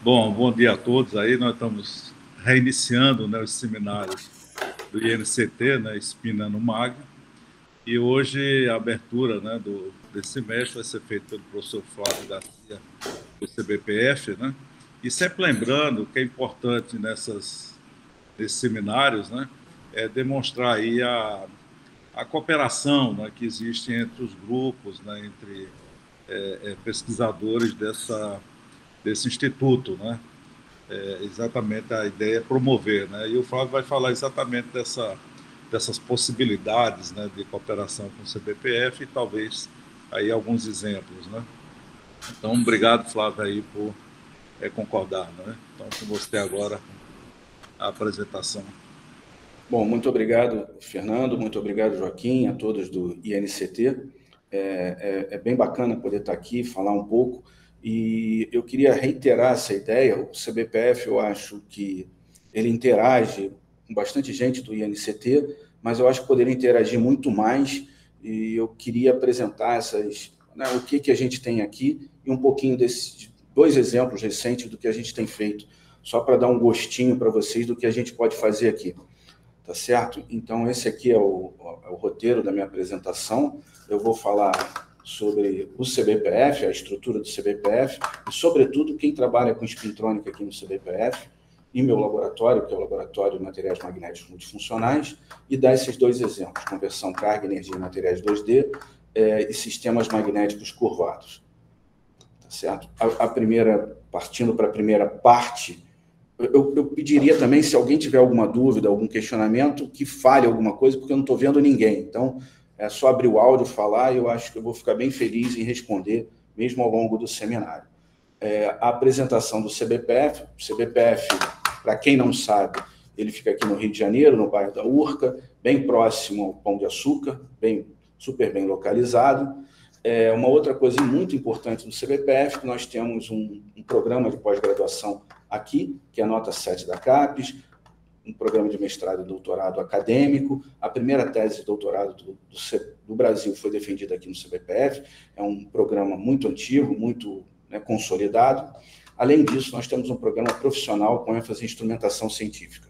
Bom dia a todos aí. Nós estamos reiniciando, né, os seminários do INCT, né, Espina no Mag. E hoje a abertura, né, desse semestre vai ser feita pelo professor Flávio Garcia, do CBPF, né? E sempre lembrando que é importante nesses seminários, né, demonstrar aí a cooperação, né, que existe entre os grupos, né, entre pesquisadores desse instituto, né? Exatamente, a ideia é promover, né? E o Flávio vai falar exatamente dessas possibilidades, né, de cooperação com o CBPF e talvez aí alguns exemplos, né? Então, obrigado, Flávio, aí por concordar, né? Então, com você agora a apresentação. Bom, muito obrigado, Fernando, muito obrigado, Joaquim, a todos do INCT. É bem bacana poder estar aqui, falar um pouco, e eu queria reiterar essa ideia. O CBPF, eu acho que ele interage com bastante gente do INCT, mas eu acho que poderia interagir muito mais, e eu queria apresentar o que a gente tem aqui e um pouquinho desses dois exemplos recentes do que a gente tem feito, só para dar um gostinho para vocês do que a gente pode fazer aqui. Tá certo? Então, esse aqui é o roteiro da minha apresentação. Eu vou falar sobre o CBPF, a estrutura do CBPF, e, sobretudo, quem trabalha com espintrônica aqui no CBPF, e meu laboratório, que é o Laboratório de Materiais Magnéticos Multifuncionais, e dar esses dois exemplos, conversão carga-energia em materiais 2D e sistemas magnéticos curvados. Tá certo? Partindo para a primeira parte, eu pediria também, se alguém tiver alguma dúvida, algum questionamento, que fale alguma coisa, porque eu não estou vendo ninguém. Então, é só abrir o áudio, falar, e eu acho que eu vou ficar bem feliz em responder, mesmo ao longo do seminário. A apresentação do CBPF. O CBPF, para quem não sabe, ele fica aqui no Rio de Janeiro, no bairro da Urca, bem próximo ao Pão de Açúcar, super bem localizado. Uma outra coisa muito importante do CBPF, que nós temos um programa de pós-graduação aqui, que é a nota 7 da CAPES, um programa de mestrado e doutorado acadêmico. A primeira tese de doutorado do Brasil foi defendida aqui no CBPF. É um programa muito antigo, muito consolidado. Além disso, nós temos um programa profissional com ênfase em instrumentação científica.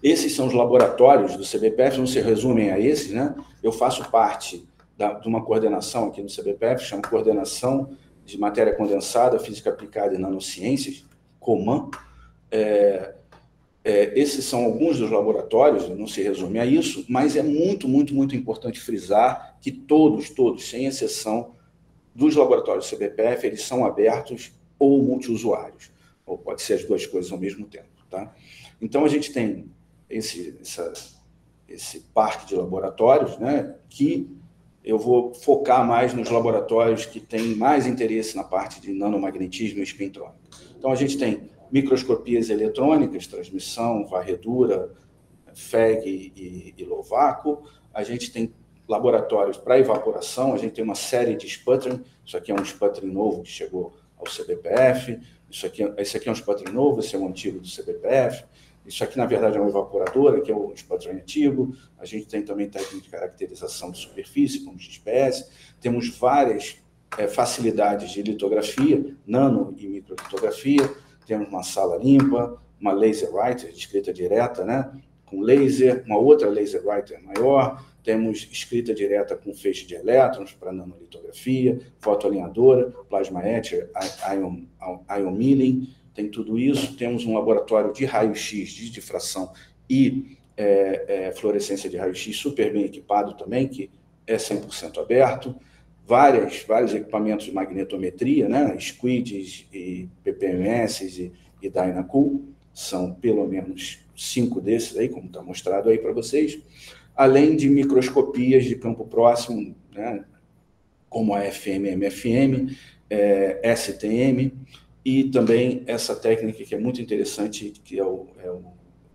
Esses são os laboratórios do CBPF, não se resumem a esses, né? Eu faço parte de uma coordenação aqui no CBPF, chama Coordenação de Matéria Condensada, Física Aplicada e Nanociências, COMAN. Esses são alguns dos laboratórios, não se resume a isso, mas é muito, muito, muito importante frisar que todos, sem exceção, dos laboratórios do CBPF, eles são abertos ou multiusuários, ou pode ser as duas coisas ao mesmo tempo. Tá? Então, a gente tem esse parque de laboratórios, né, que eu vou focar mais nos laboratórios que têm mais interesse na parte de nanomagnetismo e espintrônica. Então, a gente tem microscopias eletrônicas, transmissão, varredura, FEG e low vácuo. A gente tem laboratórios para evaporação, a gente tem uma série de sputtering. Isso aqui é um sputtering novo que chegou ao CBPF. Esse aqui é um sputtering novo, esse é um antigo do CBPF. Isso aqui, na verdade, é uma evaporadora, que é um sputtering antigo. A gente tem também técnica de caracterização de superfície, como XPS. Temos várias facilidades de litografia, nano e microlitografia. Temos uma sala limpa, uma laser writer de escrita direta, né, com laser, uma outra laser writer maior. Temos escrita direta com feixe de elétrons para nanolitografia, fotoalinhadora, plasma etcher, ion milling. Tem tudo isso. Temos um laboratório de raio-x, de difração e fluorescência de raio-x super bem equipado também, que é 100% aberto. Vários equipamentos de magnetometria, né? SQUIDs e PPMS e Dynacool, são pelo menos 5 desses aí, como está mostrado aí para vocês, além de microscopias de campo próximo, né? Como a FMMFM, STM, e também essa técnica que é muito interessante, que é o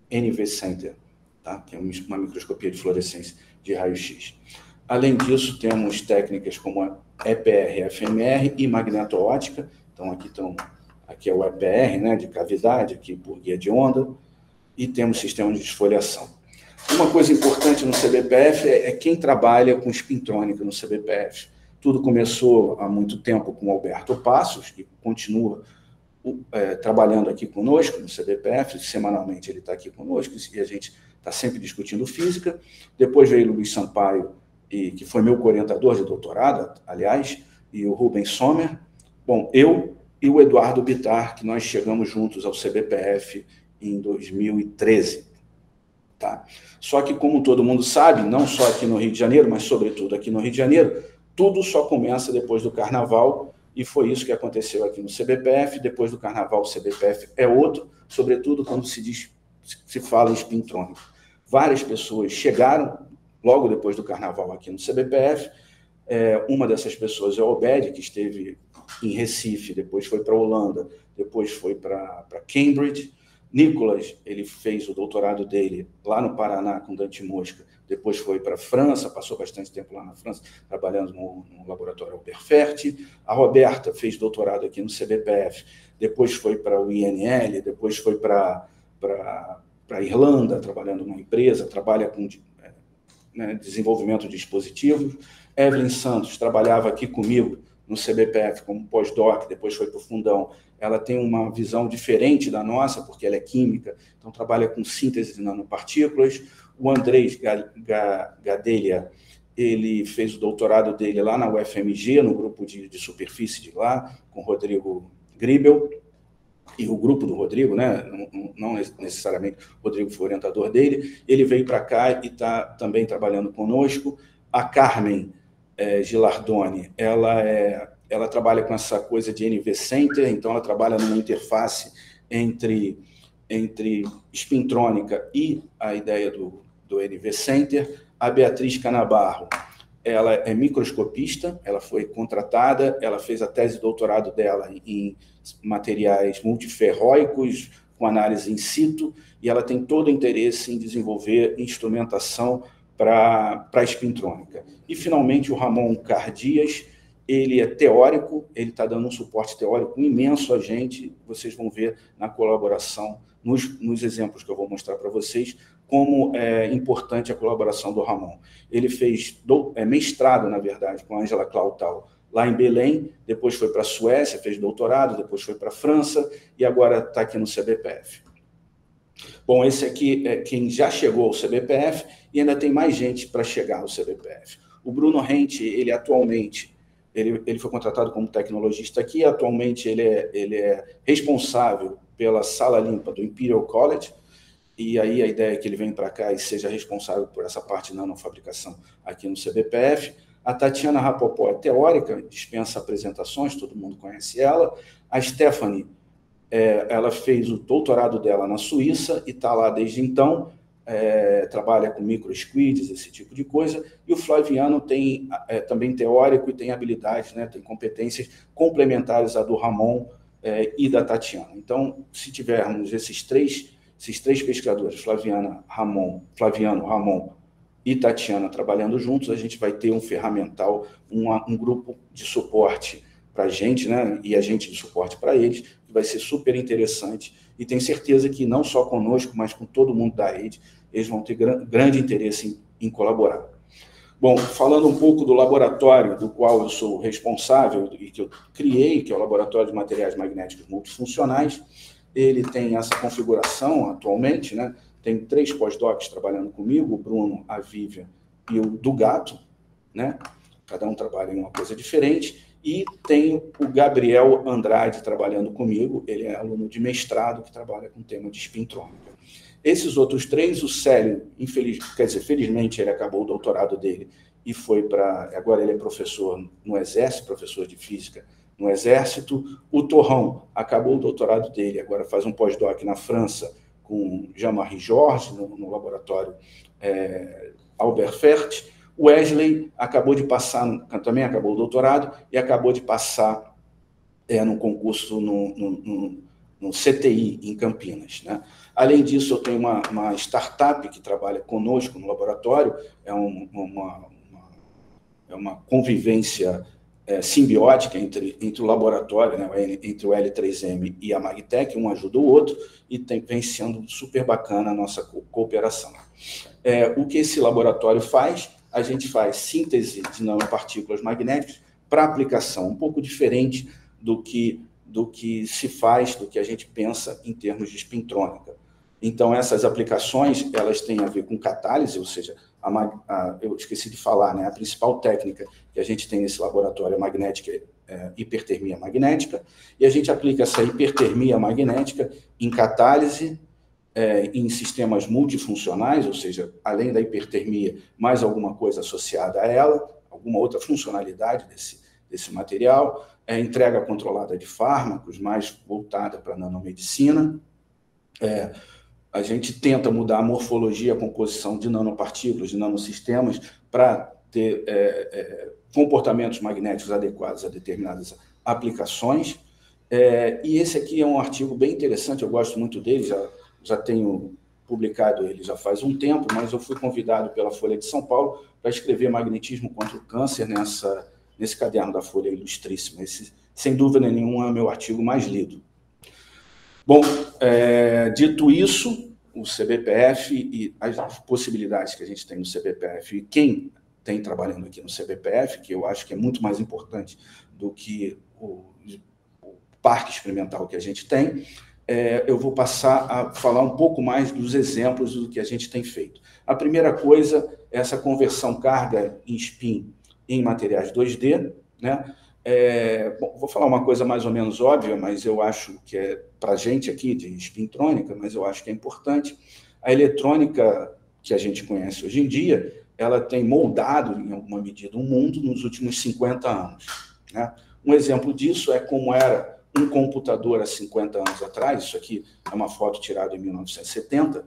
NV Center, tá? Que é uma microscopia de fluorescência de raio-x. Além disso, temos técnicas como a EPR, FMR e magneto-ótica. Então, aqui é o EPR, né, de cavidade, aqui por guia de onda, e temos sistema de esfoliação. Uma coisa importante no CBPF é quem trabalha com espintrônica no CBPF. Tudo começou há muito tempo com o Alberto Passos, que continua trabalhando aqui conosco no CBPF, semanalmente ele está aqui conosco, e a gente está sempre discutindo física. Depois veio o Luiz Sampaio, que foi meu co-orientador de doutorado, aliás, e o Rubens Sommer. Bom, eu e o Eduardo Bittar, que nós chegamos juntos ao CBPF em 2013. Tá? Só que, como todo mundo sabe, não só aqui no Rio de Janeiro, mas sobretudo aqui no Rio de Janeiro, tudo só começa depois do Carnaval, e foi isso que aconteceu aqui no CBPF. Depois do Carnaval, o CBPF é outro, sobretudo quando se fala em spintrônica. Várias pessoas chegaram logo depois do Carnaval aqui no CBPF. Uma dessas pessoas é o Obed, que esteve em Recife, depois foi para a Holanda, depois foi para Cambridge. Nicolas, ele fez o doutorado dele lá no Paraná com Dante Mosca, depois foi para a França, passou bastante tempo lá na França, trabalhando no laboratório Alberferti. A Roberta fez doutorado aqui no CBPF, depois foi para o INL, depois foi para a Irlanda, trabalhando numa empresa, trabalha com desenvolvimento de dispositivos. Evelyn Santos trabalhava aqui comigo no CBPF como pós-doc, depois foi para o Fundão. Ela tem uma visão diferente da nossa, porque ela é química, então trabalha com síntese de nanopartículas. O Andrés Gadelha, ele fez o doutorado dele lá na UFMG, no grupo de superfície de lá, com Rodrigo Gribel, e o grupo do Rodrigo, né? Não necessariamente o Rodrigo foi orientador dele. Ele veio para cá e está também trabalhando conosco. A Carmen Gilardoni, ela trabalha com essa coisa de NV Center, então ela trabalha numa interface entre spintrônica e a ideia do NV Center. A Beatriz Canabarro, ela é microscopista, ela foi contratada, ela fez a tese de doutorado dela em materiais multiferróicos, com análise in situ, e ela tem todo o interesse em desenvolver instrumentação para a spintrônica. E, finalmente, o Ramon Cardias, ele é teórico, ele está dando um suporte teórico imenso a gente, vocês vão ver na colaboração, nos exemplos que eu vou mostrar para vocês, como é importante a colaboração do Ramon. Ele fez mestrado, na verdade, com a Angela Clautal, lá em Belém, depois foi para a Suécia, fez doutorado, depois foi para a França, e agora está aqui no CBPF. Bom, esse aqui é quem já chegou ao CBPF, e ainda tem mais gente para chegar ao CBPF. O Bruno Rente, ele atualmente, ele foi contratado como tecnologista aqui, atualmente ele é responsável pela sala limpa do Imperial College, e aí a ideia é que ele venha para cá e seja responsável por essa parte de nanofabricação aqui no CBPF. A Tatiana Rapopó é teórica, dispensa apresentações, todo mundo conhece ela. A Stephanie, ela fez o doutorado dela na Suíça e está lá desde então, trabalha com microsquids, esse tipo de coisa. E o Flaviano também teórico e tem habilidades, né, tem competências complementares à do Ramon e da Tatiana. Então, se tivermos esses três pesquisadores, Flaviano, Ramon e Tatiana trabalhando juntos, a gente vai ter um ferramental, um grupo de suporte para a gente, né, e a gente de suporte para eles, que vai ser super interessante, e tenho certeza que não só conosco, mas com todo mundo da rede, eles vão ter grande interesse em colaborar. Bom, falando um pouco do laboratório do qual eu sou responsável e que eu criei, que é o Laboratório de Materiais Magnéticos Multifuncionais, ele tem essa configuração atualmente, né? Tem 3 pós-docs trabalhando comigo, o Bruno, a Vivian e o Dugato, né? Cada um trabalha em uma coisa diferente, e tem o Gabriel Andrade trabalhando comigo, ele é aluno de mestrado que trabalha com o tema de spintrônica. Esses outros 3, o Célio, felizmente ele acabou o doutorado dele e foi para... Agora ele é professor no Exército, professor de Física no Exército. O Torrão acabou o doutorado dele, agora faz um pós-doc na França com Jean-Marie Georges, no laboratório Alberferti. O Wesley acabou de passar, também acabou o doutorado, e acabou de passar num concurso no CTI, em Campinas, né? Além disso, eu tenho uma startup que trabalha conosco no laboratório, é uma convivência simbiótica entre o laboratório, né, entre o L3M e a Magtec, um ajuda o outro, e vem sendo super bacana a nossa cooperação. O que esse laboratório faz? A gente faz síntese de nanopartículas magnéticas para aplicação, um pouco diferente do que do que se faz, do que a gente pensa em termos de spintrônica. Então, essas aplicações, elas têm a ver com catálise, ou seja, eu esqueci de falar, né? A principal técnica que a gente tem nesse laboratório é magnética, hipertermia magnética, e a gente aplica essa hipertermia magnética em catálise, em sistemas multifuncionais, ou seja, além da hipertermia, mais alguma coisa associada a ela, alguma outra funcionalidade desse material, entrega controlada de fármacos, mais voltada para a nanomedicina. A gente tenta mudar a morfologia, a composição de nanopartículas, de nanosistemas, para ter comportamentos magnéticos adequados a determinadas aplicações. E esse aqui é um artigo bem interessante, eu gosto muito dele, já tenho publicado ele já faz um tempo, mas eu fui convidado pela Folha de São Paulo para escrever Magnetismo contra o Câncer nesse caderno da Folha Ilustríssima. Esse, sem dúvida nenhuma, é o meu artigo mais lido. Bom, dito isso, o CBPF e as possibilidades que a gente tem no CBPF e quem tem trabalhando aqui no CBPF, que eu acho que é muito mais importante do que o parque experimental que a gente tem, eu vou passar a falar um pouco mais dos exemplos do que a gente tem feito. A primeira coisa é essa conversão carga em spin em materiais 2D, né? Bom, vou falar uma coisa mais ou menos óbvia, mas eu acho que é para a gente aqui de spintrônica, mas eu acho que é importante. A eletrônica que a gente conhece hoje em dia, ela tem moldado, em alguma medida, o mundo nos últimos 50 anos. Né? Um exemplo disso é como era um computador há 50 anos atrás. Isso aqui é uma foto tirada em 1970.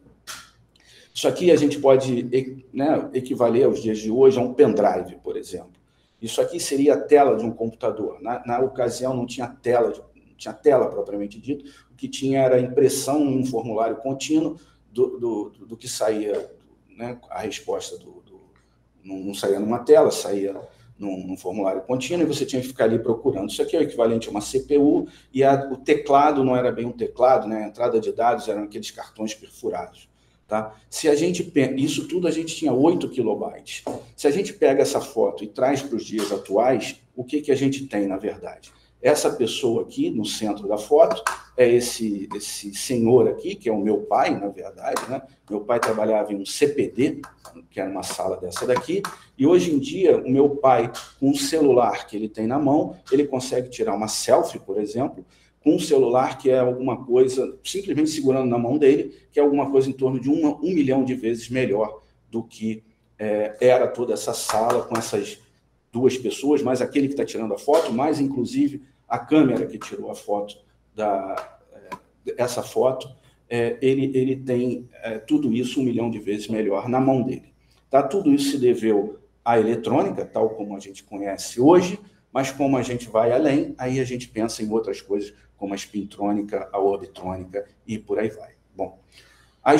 Isso aqui a gente pode, né, equivaler aos dias de hoje a um pendrive, por exemplo. Isso aqui seria a tela de um computador. Na ocasião não tinha tela propriamente dito, o que tinha era a impressão em um formulário contínuo do que saía, né, a resposta não saía numa tela, saía num formulário contínuo, e você tinha que ficar ali procurando. Isso aqui é o equivalente a uma CPU, e o teclado não era bem um teclado, né? A entrada de dados eram aqueles cartões perfurados. Tá? Se a gente isso tudo a gente tinha 8 kilobytes. Se a gente pega essa foto e traz para os dias atuais, o que a gente tem, na verdade? Essa pessoa aqui, no centro da foto, é esse senhor aqui, que é o meu pai, na verdade. Né? Meu pai trabalhava em um CPD, que era uma sala dessa daqui, e hoje em dia, o meu pai, com um celular que ele tem na mão, ele consegue tirar uma selfie, por exemplo, com um celular que é alguma coisa, simplesmente segurando na mão dele, que é alguma coisa em torno de 1 milhão de vezes melhor do que era toda essa sala com essas duas pessoas, mais aquele que está tirando a foto, mais inclusive a câmera que tirou a foto, essa foto, ele tem tudo isso 1 milhão de vezes melhor na mão dele. Tá? Tudo isso se deveu à eletrônica, tal como a gente conhece hoje, mas como a gente vai além, aí a gente pensa em outras coisas, como a spintrônica, a orbitrônica e por aí vai. Bom, a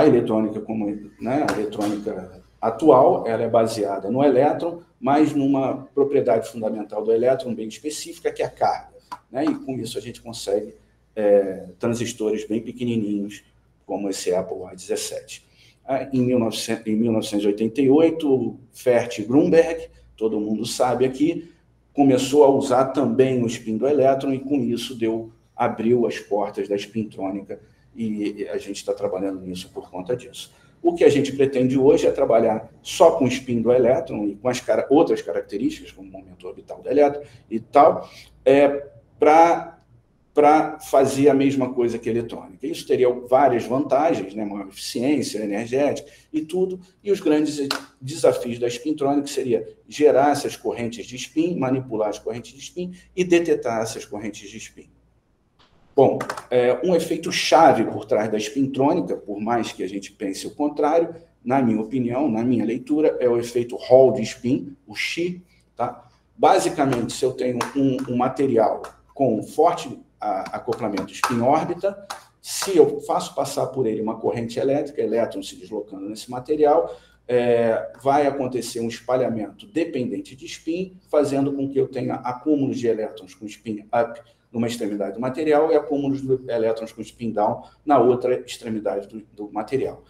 eletrônica, como, né, a eletrônica atual, ela é baseada no elétron, mas numa propriedade fundamental do elétron bem específica, que é a carga. Né? E com isso a gente consegue transistores bem pequenininhos, como esse Apple A17. Em 1988, Fert Grunberg, todo mundo sabe aqui, começou a usar também o spin do elétron e, com isso, abriu as portas da spintrônica e a gente está trabalhando nisso por conta disso. O que a gente pretende hoje é trabalhar só com o spin do elétron e com as outras características, como o momento orbital do elétron e tal, para fazer a mesma coisa que a eletrônica. Isso teria várias vantagens, né? Maior eficiência energética e tudo, e os grandes desafios da spintrônica seria gerar essas correntes de spin, manipular as correntes de spin e detetar essas correntes de spin. Bom, um efeito chave por trás da spintrônica, por mais que a gente pense o contrário, na minha opinião, na minha leitura, é o efeito Hall de spin, o Xi. Tá? Basicamente, se eu tenho um material com forte acoplamento spin-órbita, se eu faço passar por ele uma corrente elétrica, elétrons se deslocando nesse material, vai acontecer um espalhamento dependente de spin, fazendo com que eu tenha acúmulos de elétrons com spin up numa extremidade do material e acúmulos de elétrons com spin down na outra extremidade do material.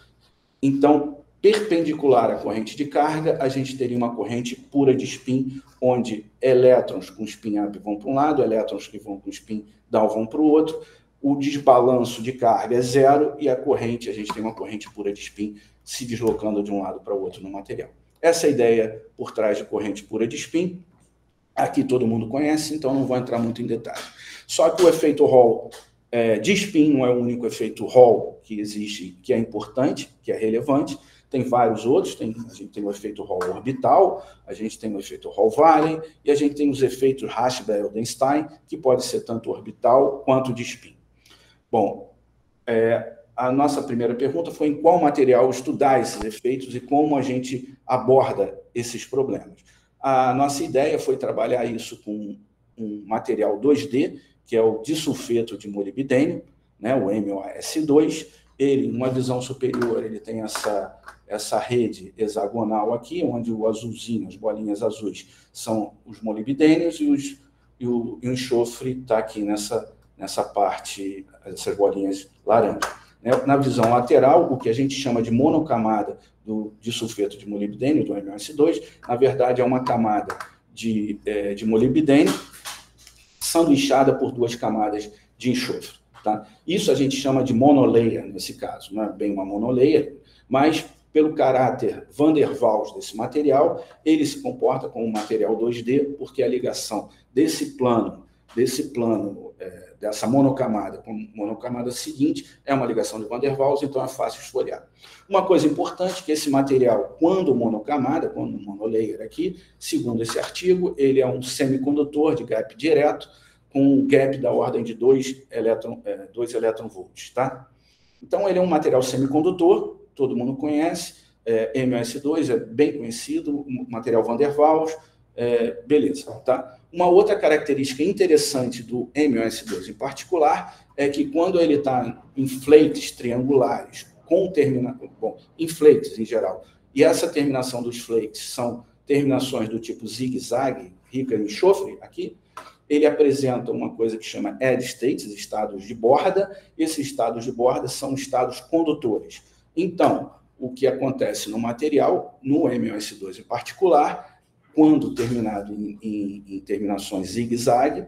Então, perpendicular à corrente de carga, a gente teria uma corrente pura de spin, onde elétrons com spin up vão para um lado, elétrons que vão com spin down vão para o outro, o desbalanço de carga é zero e a corrente, a gente tem uma corrente pura de spin se deslocando de um lado para o outro no material. Essa é a ideia por trás de corrente pura de spin. Aqui todo mundo conhece, então não vou entrar muito em detalhe. Só que o efeito Hall de spin não é o único efeito Hall que existe, que é importante, que é relevante. Tem vários outros, a gente tem o efeito Hall orbital, a gente tem o efeito Hall-Valley, e a gente tem os efeitos Rasch-Beildenstein, que pode ser tanto orbital quanto de spin. Bom, a nossa primeira pergunta foi em qual material estudar esses efeitos e como a gente aborda esses problemas. A nossa ideia foi trabalhar isso com um material 2D, que é o disulfeto de molibdênio, né, o MOS2. Ele, numa visão superior, ele tem essa rede hexagonal aqui, onde o azulzinho, as bolinhas azuis, são os molibdênios e o enxofre está aqui nessa parte, essas bolinhas laranja. Na visão lateral, o que a gente chama de monocamada do disulfeto de molibdênio, do MOS2, na verdade é uma camada de molibdênio sanduichada por duas camadas de enxofre. Tá? Isso a gente chama de monolayer, nesse caso. Não é bem uma monolayer, mas pelo caráter van der Waals desse material, ele se comporta como um material 2D, porque a ligação desse plano, dessa monocamada com a monocamada seguinte, é uma ligação de van der Waals, então é fácil esfoliar. Uma coisa importante é que esse material, quando monolayer aqui, segundo esse artigo, ele é um semicondutor de gap direto, com um gap da ordem de 2 elétronvolts. Tá? Então, ele é um material semicondutor, todo mundo conhece, MOS2 é bem conhecido, material van der Waals, beleza. Tá? Uma outra característica interessante do MOS2 em particular é que quando ele está em flakes triangulares, em flakes em geral, e essa terminação dos flakes são terminações do tipo zigue-zague, rica em enxofre, aqui, ele apresenta uma coisa que chama eddy states, estados de borda. Esses estados de borda são estados condutores. Então, o que acontece no material, no MOS2 em particular, quando terminado em terminações zigue-zague,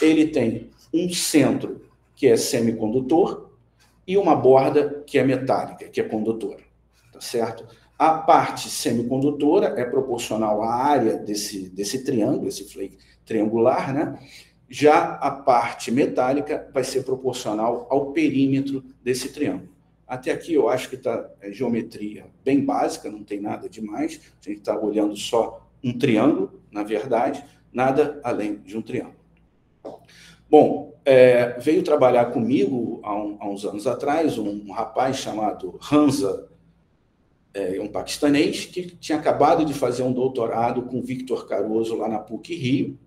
ele tem um centro que é semicondutor e uma borda que é metálica, que é condutora. Tá certo? A parte semicondutora é proporcional à área desse triângulo, esse flake triangular, né? Já a parte metálica vai ser proporcional ao perímetro desse triângulo. Até aqui eu acho que está geometria bem básica, não tem nada demais. A gente está olhando só um triângulo, na verdade, nada além de um triângulo. Bom, veio trabalhar comigo há uns anos atrás um rapaz chamado Hansa, um paquistanês, que tinha acabado de fazer um doutorado com Victor Caruso lá na PUC-Rio.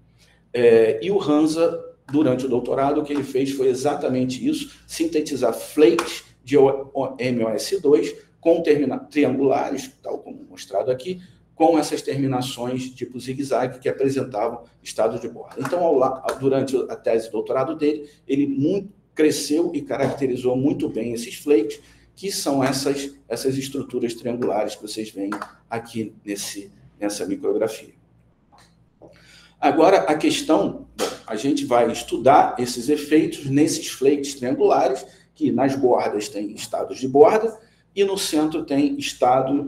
E o Hansa, durante o doutorado, o que ele fez foi exatamente isso, sintetizar flakes de MOS2 com triangulares, tal como mostrado aqui, com essas terminações tipo zigue-zague que apresentavam estado de borda. Então, durante a tese de doutorado dele, ele cresceu e caracterizou muito bem esses flakes, que são essas estruturas triangulares que vocês veem aqui nessa micrografia. Agora, a questão, a gente vai estudar esses efeitos nesses flakes triangulares, que nas bordas tem estados de borda, e no centro tem estados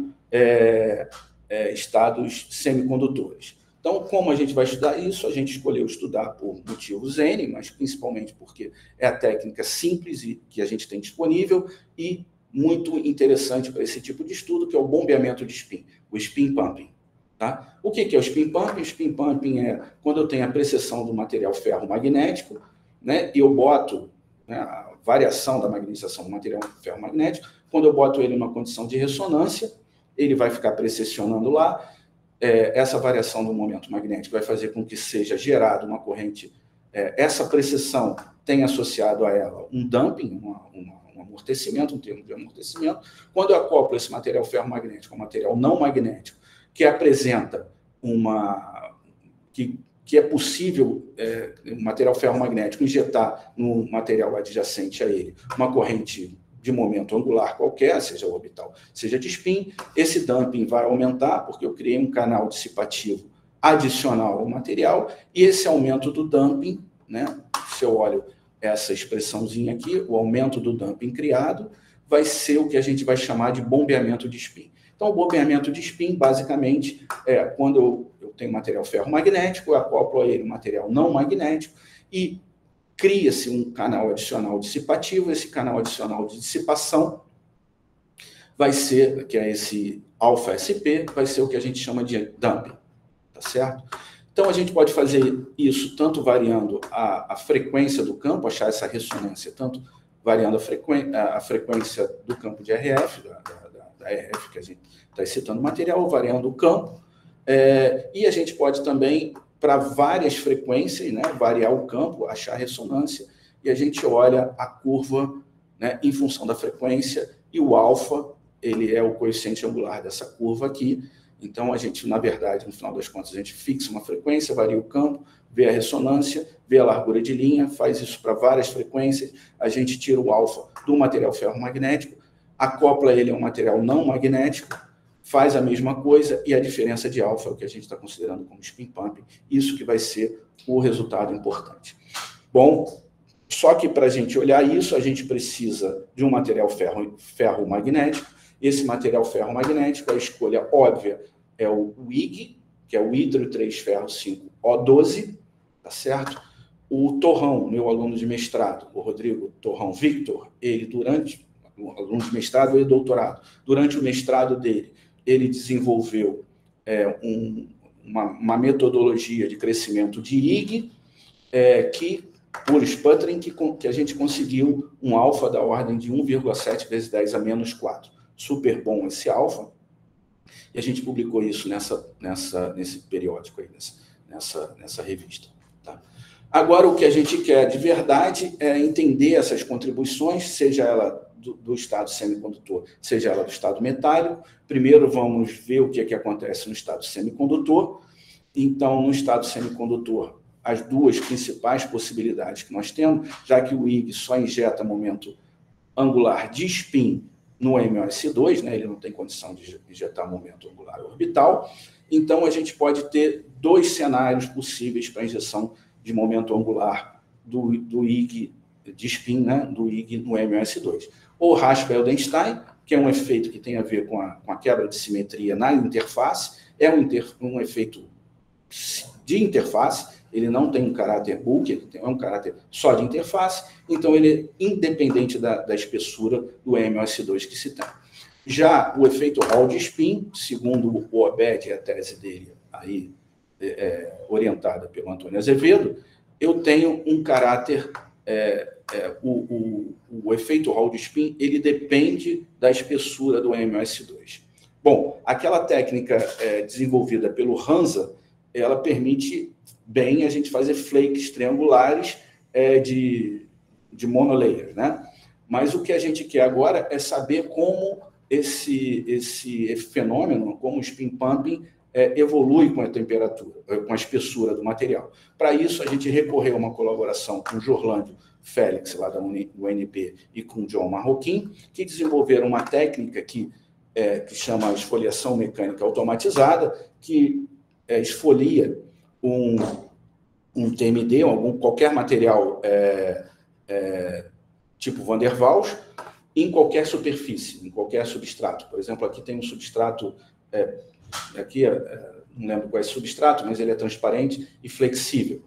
semicondutores. Então, como a gente vai estudar isso? A gente escolheu estudar por motivos N, mas principalmente porque é a técnica simples e que a gente tem disponível e muito interessante para esse tipo de estudo, que é o bombeamento de spin, o spin pumping. Tá? O que é o spin pumping? O spin pumping é quando eu tenho a precessão do material ferromagnético, né, e eu boto, né, a variação da magnetização do material ferromagnético, quando eu boto ele numa condição de ressonância, ele vai ficar precessionando lá, essa variação do momento magnético vai fazer com que seja gerada uma corrente, essa precessão tem associado a ela um damping, um amortecimento, um termo de amortecimento. Quando eu acoplo esse material ferromagnético ao material não magnético, que apresenta que é possível o material ferromagnético injetar no material adjacente a ele uma corrente de momento angular qualquer, seja orbital, seja de spin, esse damping vai aumentar, porque eu criei um canal dissipativo adicional ao material, e esse aumento do damping, né, se eu olho essa expressãozinha aqui, o aumento do damping criado, vai ser o que a gente vai chamar de bombeamento de spin. Então, o bombeamento de spin, basicamente, é quando eu tenho material ferromagnético, eu acoplo a ele um material não magnético e cria-se um canal adicional dissipativo. Esse canal adicional de dissipação vai ser, que é esse alfa-SP, vai ser o que a gente chama de damping, tá certo? Então, a gente pode fazer isso tanto variando a frequência do campo, achar essa ressonância, tanto variando a frequência do campo de RF, da RF que a gente está excitando o material, ou variando o campo. E a gente pode também, para várias frequências, né, variar o campo, achar a ressonância, e a gente olha a curva, né, em função da frequência, e o alfa, ele é o coeficiente angular dessa curva aqui. Então, a gente, na verdade, no final das contas, a gente fixa uma frequência, varia o campo, vê a ressonância, vê a largura de linha, faz isso para várias frequências, a gente tira o alfa do material ferromagnético, acopla ele a um material não magnético, faz a mesma coisa, e a diferença de alfa é o que a gente está considerando como spin pumping, isso que vai ser o resultado importante. Bom, só que para a gente olhar isso, a gente precisa de um material ferromagnético. Esse material ferromagnético, a escolha óbvia é o IG, que é o hidro 3 ferro 5 O12, tá certo? O Torrão, meu aluno de mestrado, o Rodrigo Torrão Victor, ele durante, o aluno de mestrado e doutorado, durante o mestrado dele, ele desenvolveu uma metodologia de crescimento de IG, que, por sputtering, que a gente conseguiu um alfa da ordem de 1,7 vezes 10 a menos 4. Super bom esse alfa, e a gente publicou isso nesse periódico aí, nessa revista. Tá? Agora, o que a gente quer de verdade é entender essas contribuições, seja ela do estado semicondutor, seja ela do estado metálico. Primeiro, vamos ver o que é que acontece no estado semicondutor. Então, no estado semicondutor, as duas principais possibilidades que nós temos, já que o IG só injeta momento angular de spin no MOS2, né? Ele não tem condição de injetar momento angular orbital, então a gente pode ter dois cenários possíveis para injeção de momento angular do IG de spin, né? Do IG no MOS2. Ou Rasch-Beldstein, que é um efeito que tem a ver com a quebra de simetria na interface, é um efeito de interface, ele não tem um caráter bulk, ele é um caráter só de interface, então ele é independente da espessura do MOS2 que se tem. Já o efeito Hall de spin, segundo o Obed e a tese dele, aí, orientada pelo Antônio Azevedo, eu tenho um caráter, o efeito Hall de spin, ele depende da espessura do MOS2. Bom, aquela técnica desenvolvida pelo Hansa, ela permite bem a gente fazer flakes triangulares de monolayer, né? Mas o que a gente quer agora é saber como esse fenômeno, como o spin pumping, evolui com a temperatura, com a espessura do material. Para isso, a gente recorreu a uma colaboração com o Jorlândio Félix, lá da UNP, e com o John Marroquin, que desenvolveram uma técnica que chama esfoliação mecânica automatizada, que esfolia um TMD, qualquer material tipo Van der Waals, em qualquer superfície, em qualquer substrato. Por exemplo, aqui tem um substrato, não lembro qual é esse substrato, mas ele é transparente e flexível.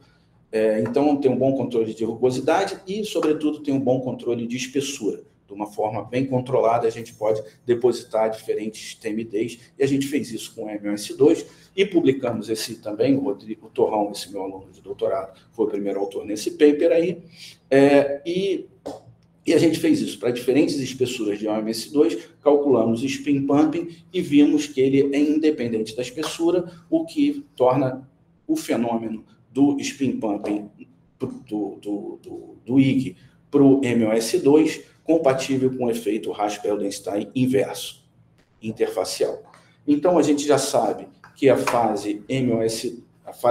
Então, tem um bom controle de rugosidade e, sobretudo, tem um bom controle de espessura. De uma forma bem controlada, a gente pode depositar diferentes TMDs, e a gente fez isso com o MOS2, e publicamos esse também, o Rodrigo Torrão, esse meu aluno de doutorado, foi o primeiro autor nesse paper aí, e a gente fez isso para diferentes espessuras de OMS2, calculamos o spin pumping e vimos que ele é independente da espessura, o que torna o fenômeno do spin pumping do IG para o MOS2 compatível com o efeito Rasch-Beldstein inverso, interfacial. Então, a gente já sabe que a fase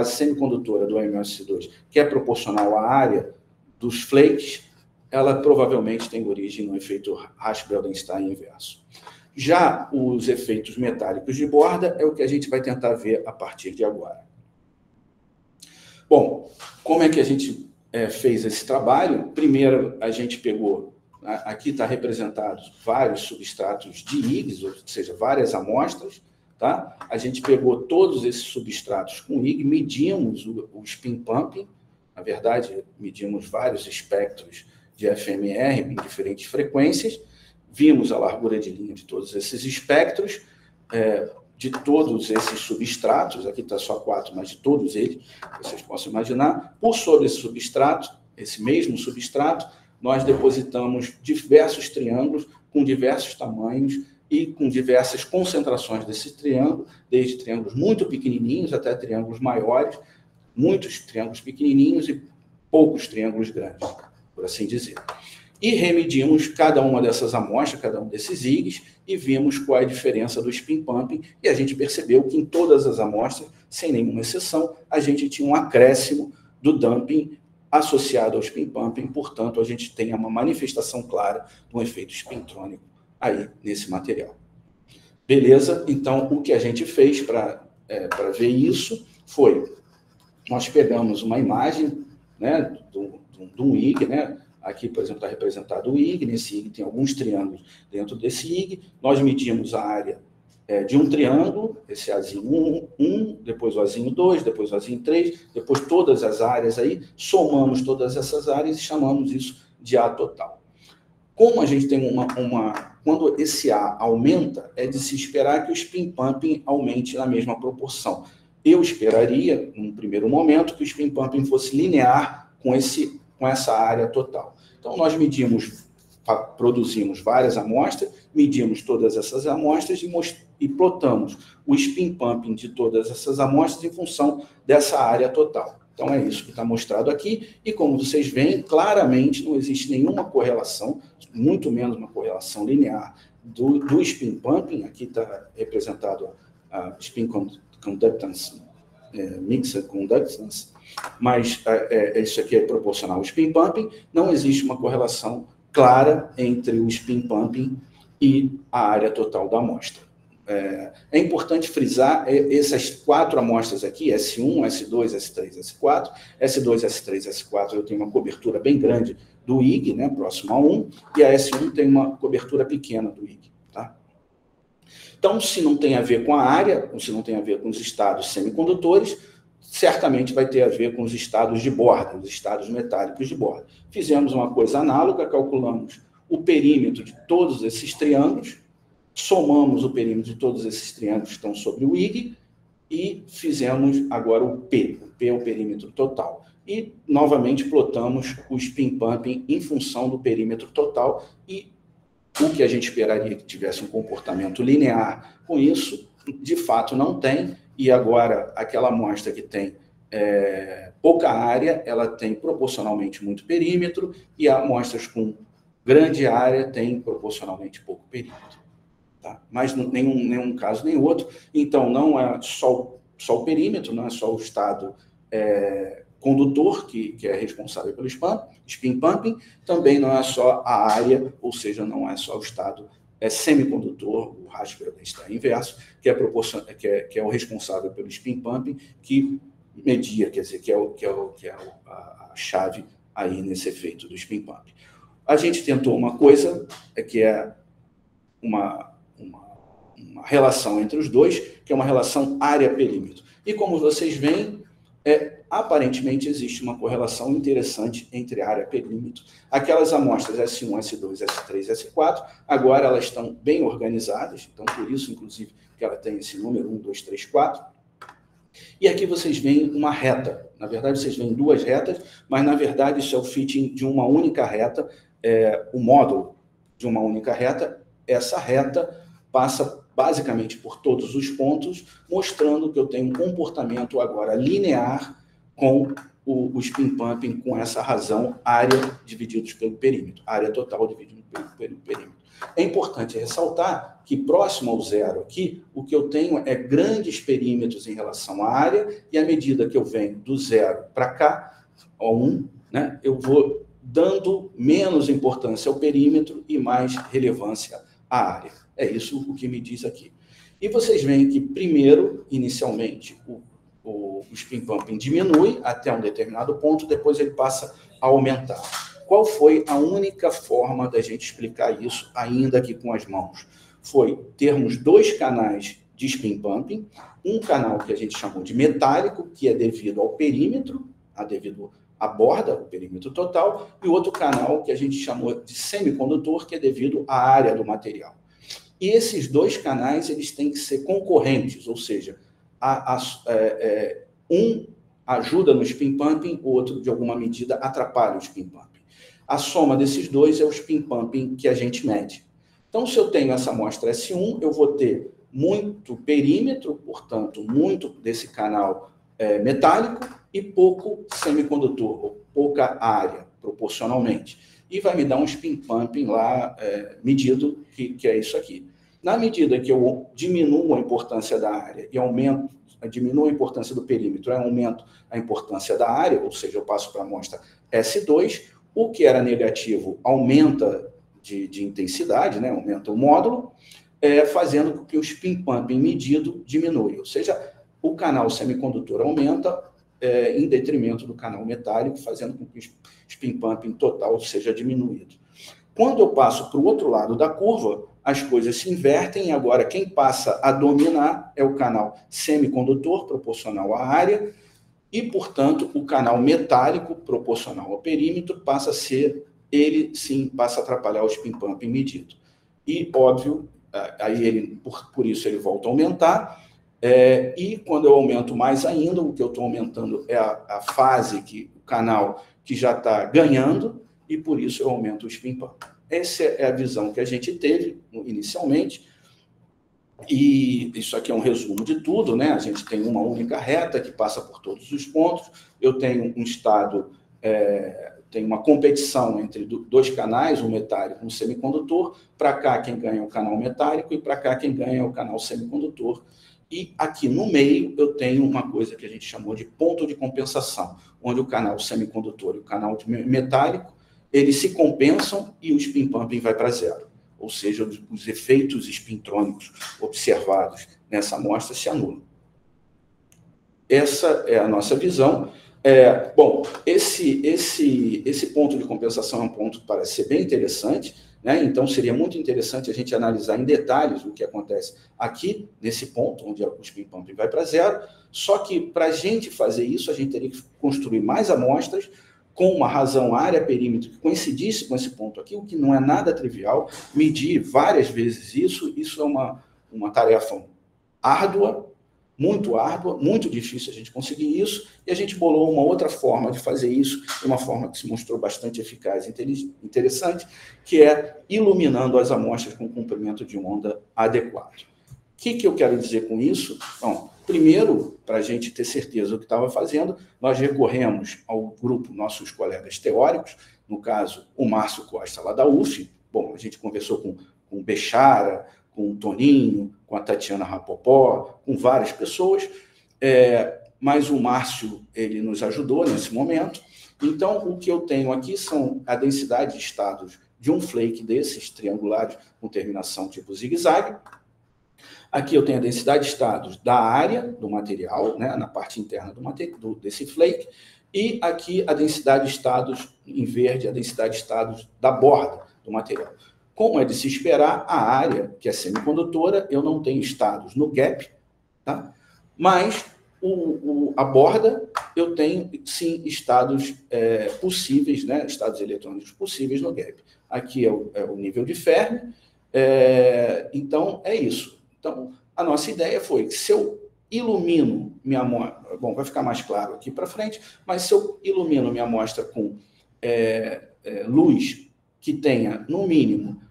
semicondutora do MOS2, que é proporcional à área dos flakes, ela provavelmente tem origem no efeito Rasch-Beildenstein inverso. Já os efeitos metálicos de borda é o que a gente vai tentar ver a partir de agora. Bom, como é que a gente fez esse trabalho? Primeiro, a gente pegou, aqui está representados vários substratos de IGs, ou seja, várias amostras, tá? A gente pegou todos esses substratos com IG, medimos o spin pumping, na verdade, medimos vários espectros de FMR em diferentes frequências, vimos a largura de linha de todos esses espectros, de todos esses substratos, aqui está só 4, mas de todos eles, vocês possam imaginar, por sobre esse substrato, esse mesmo substrato, nós depositamos diversos triângulos com diversos tamanhos e com diversas concentrações desse triângulo, desde triângulos muito pequenininhos até triângulos maiores, muitos triângulos pequenininhos e poucos triângulos grandes, por assim dizer. E remedimos cada uma dessas amostras, cada um desses IGs, e vimos qual é a diferença do spin pumping, e a gente percebeu que em todas as amostras, sem nenhuma exceção, a gente tinha um acréscimo do dumping associado ao spin pumping, portanto, a gente tem uma manifestação clara de um efeito spintrônico aí nesse material. Beleza? Então, o que a gente fez para ver isso foi, nós pegamos uma imagem, né, de um IG, né? Aqui, por exemplo, está representado o IG, nesse IG tem alguns triângulos dentro desse IG, nós medimos a área de um triângulo, esse Azinho 1, depois o Azinho 2, depois o Azinho 3, depois todas as áreas aí, somamos todas essas áreas e chamamos isso de A total. Como a gente tem quando esse A aumenta, é de se esperar que o spin pumping aumente na mesma proporção. Eu esperaria, num primeiro momento, que o spin pumping fosse linear com essa área total. Então, nós produzimos várias amostras, medimos todas essas amostras e plotamos o spin pumping de todas essas amostras em função dessa área total. Então, é isso que está mostrado aqui, e como vocês veem, claramente não existe nenhuma correlação, muito menos uma correlação linear do spin pumping, aqui está representado a spin conductance, mixed conductance, mas isso aqui é proporcional ao spin pumping, não existe uma correlação clara entre o spin pumping e a área total da amostra. É importante frisar essas 4 amostras aqui, S1, S2, S3, S4. S2, S3, S4 eu tenho uma cobertura bem grande do IG, né, próximo a 1, e a S1 tem uma cobertura pequena do IG. Tá? Então, se não tem a ver com a área, ou se não tem a ver com os estados semicondutores, certamente vai ter a ver com os estados de borda, os estados metálicos de borda. Fizemos uma coisa análoga, calculamos o perímetro de todos esses triângulos, somamos o perímetro de todos esses triângulos que estão sobre o IG e fizemos agora o P. O P é o perímetro total. E, novamente, plotamos o spin pumping em função do perímetro total e o que a gente esperaria que tivesse um comportamento linear com isso, de fato não tem, e agora aquela amostra que tem pouca área, ela tem proporcionalmente muito perímetro, e amostras com grande área têm proporcionalmente pouco perímetro. Tá? Mas nenhum caso nem outro. Então, não é só o perímetro, não é só o estado condutor que é responsável pelo spin pumping, também não é só a área, ou seja, não é só o estado semicondutor, o Rasch-Beildenstein inverso, que é o responsável pelo spin pumping, que media, quer dizer, que é a chave aí nesse efeito do spin pumping. A gente tentou uma coisa que é uma relação entre os dois, que é uma relação área-perímetro. E como vocês veem, aparentemente existe uma correlação interessante entre área e perímetro. Aquelas amostras S1, S2, S3, S4, agora elas estão bem organizadas, então por isso, inclusive, que ela tem esse número 1, 2, 3, 4. E aqui vocês veem uma reta. Na verdade, vocês veem 2 retas, mas na verdade isso é o fitting de uma única reta, o módulo de uma única reta. Essa reta passa basicamente por todos os pontos, mostrando que eu tenho um comportamento agora linear com o spin pumping, com essa razão área divididos pelo perímetro, área total dividida pelo perímetro. É importante ressaltar que próximo ao zero aqui, o que eu tenho é grandes perímetros em relação à área, e à medida que eu venho do zero para cá, ao 1, né, eu vou dando menos importância ao perímetro e mais relevância à área. É isso o que me diz aqui. E vocês veem que, primeiro, inicialmente, o spin pumping diminui até um determinado ponto, depois ele passa a aumentar. Qual foi a única forma da gente explicar isso, ainda aqui com as mãos? Foi termos 2 canais de spin pumping, um canal que a gente chamou de metálico, que é devido ao perímetro, devido à borda, o perímetro total, e outro canal que a gente chamou de semicondutor, que é devido à área do material. E esses 2 canais, eles têm que ser concorrentes, ou seja, um ajuda no spin pumping, o outro, de alguma medida, atrapalha o spin pumping. A soma desses 2 é o spin pumping que a gente mede. Então, se eu tenho essa amostra S1, eu vou ter muito perímetro, portanto, muito desse canal metálico e pouco semicondutor, ou pouca área, proporcionalmente. E vai me dar um spin pumping lá medido, que é isso aqui. Na medida que eu diminuo a importância da área e diminuo a importância do perímetro, eu aumento a importância da área, ou seja, eu passo para a amostra S2, o que era negativo aumenta de intensidade, né? Aumenta o módulo, fazendo com que o spin pumping medido diminui, ou seja, o canal semicondutor aumenta em detrimento do canal metálico, fazendo com que o spin pumping total seja diminuído. Quando eu passo para o outro lado da curva, as coisas se invertem e agora quem passa a dominar é o canal semicondutor, proporcional à área, e, portanto, o canal metálico, proporcional ao perímetro, passa a ser, ele sim, passa a atrapalhar o spin pumping medido. E, óbvio, aí por isso ele volta a aumentar, e quando eu aumento mais ainda, o que eu estou aumentando é a fase, o canal que já está ganhando, e por isso eu aumento o spin pumping. Essa é a visão que a gente teve inicialmente, e isso aqui é um resumo de tudo, né? A gente tem uma única reta que passa por todos os pontos, eu tenho um estado, tem uma competição entre 2 canais, um metálico e um semicondutor, para cá quem ganha é o canal metálico e para cá quem ganha é o canal semicondutor. E aqui no meio eu tenho uma coisa que a gente chamou de ponto de compensação, onde o canal semicondutor e o canal metálico, eles se compensam e o spin pumping vai para zero. Ou seja, os efeitos spintrônicos observados nessa amostra se anulam. Essa é a nossa visão. Bom, esse ponto de compensação é um ponto que parece ser bem interessante, né? Então, seria muito interessante a gente analisar em detalhes o que acontece aqui, nesse ponto, onde o spin pumping vai para zero, só que, para a gente fazer isso, a gente teria que construir mais amostras com uma razão área-perímetro que coincidisse com esse ponto aqui, o que não é nada trivial, medir várias vezes isso é uma tarefa árdua, muito difícil a gente conseguir isso, e a gente bolou uma outra forma de fazer isso, uma forma que se mostrou bastante eficaz e interessante, que é iluminando as amostras com comprimento de onda adequado. O que eu quero dizer com isso? Bom, primeiro, para a gente ter certeza do que estava fazendo, nós recorremos ao grupo, nossos colegas teóricos, no caso, o Márcio Costa, lá da UF. Bom, a gente conversou com o Bechara, com o Toninho, com a Tatiana Rapopó, com várias pessoas, mas o Márcio, ele nos ajudou nesse momento. Então, o que eu tenho aqui são a densidade de estados de um flake desses, triangulares, com terminação tipo zigue-zague. Aqui eu tenho a densidade de estados da área do material, né, na parte interna desse flake, e aqui a densidade de estados, em verde, a densidade de estados da borda do material. Como é de se esperar, a área, que é semicondutora, eu não tenho estados no gap, tá? Mas a borda, eu tenho, sim, estados possíveis, né, estados eletrônicos possíveis no gap. Aqui é o nível de Fermi, então é isso. Então, a nossa ideia foi que se eu ilumino minha amostra, bom, vai ficar mais claro aqui para frente, mas se eu ilumino minha amostra com luz que tenha, no mínimo,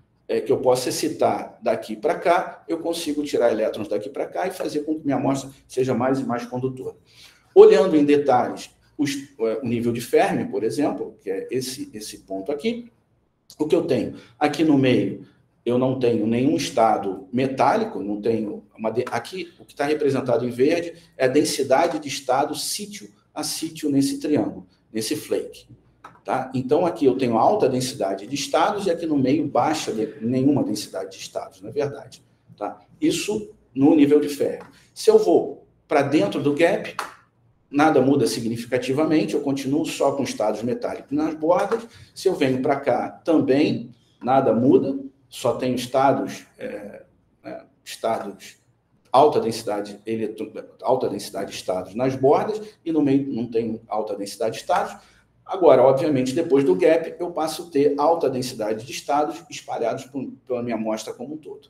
que eu possa excitar daqui para cá, eu consigo tirar elétrons daqui para cá e fazer com que minha amostra seja mais e mais condutora. Olhando em detalhes o nível de Fermi, por exemplo, que é esse ponto aqui, o que eu tenho? Aqui no meio, eu não tenho nenhum estado metálico, não tenho aqui o que está representado em verde é a densidade de estado sítio a sítio nesse triângulo, nesse flake. Tá? Então, aqui eu tenho alta densidade de estados e aqui no meio baixa nenhuma densidade de estados, na verdade. Tá? Isso no nível de Fermi. Se eu vou para dentro do gap, nada muda significativamente, eu continuo só com estados metálicos nas bordas. Se eu venho para cá, também nada muda, só tenho estados alta densidade de estados nas bordas, e no meio não tenho alta densidade de estados. Agora, obviamente, depois do gap, eu passo a ter alta densidade de estados espalhados pela minha amostra como um todo.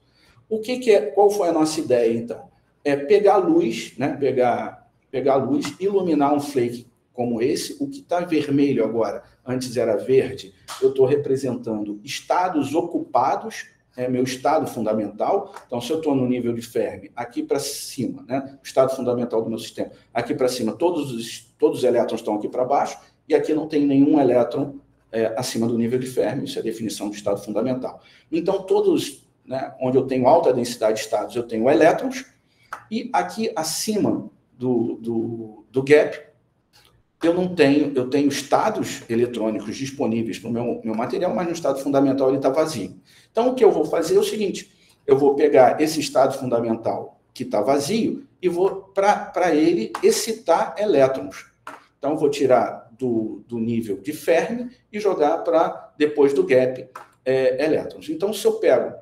Qual foi a nossa ideia, então? É pegar a luz, né? pegar a luz, iluminar um flake como esse. O que está vermelho agora, antes era verde, eu estou representando estados ocupados, meu estado fundamental. Então, se eu estou no nível de Fermi, aqui para cima, né? O estado fundamental do meu sistema, aqui para cima, todos os elétrons estão aqui para baixo, e aqui não tem nenhum elétron acima do nível de Fermi. Isso é a definição do estado fundamental. Então, todos, né, onde eu tenho alta densidade de estados, eu tenho elétrons, e aqui acima do gap, eu tenho estados eletrônicos disponíveis para o meu material, mas no estado fundamental ele está vazio. Então, o que eu vou fazer é o seguinte: eu vou pegar esse estado fundamental que está vazio e vou, para ele, excitar elétrons. Então, eu vou tirar do nível de Fermi e jogar para, depois do gap, elétrons. Então, se eu pego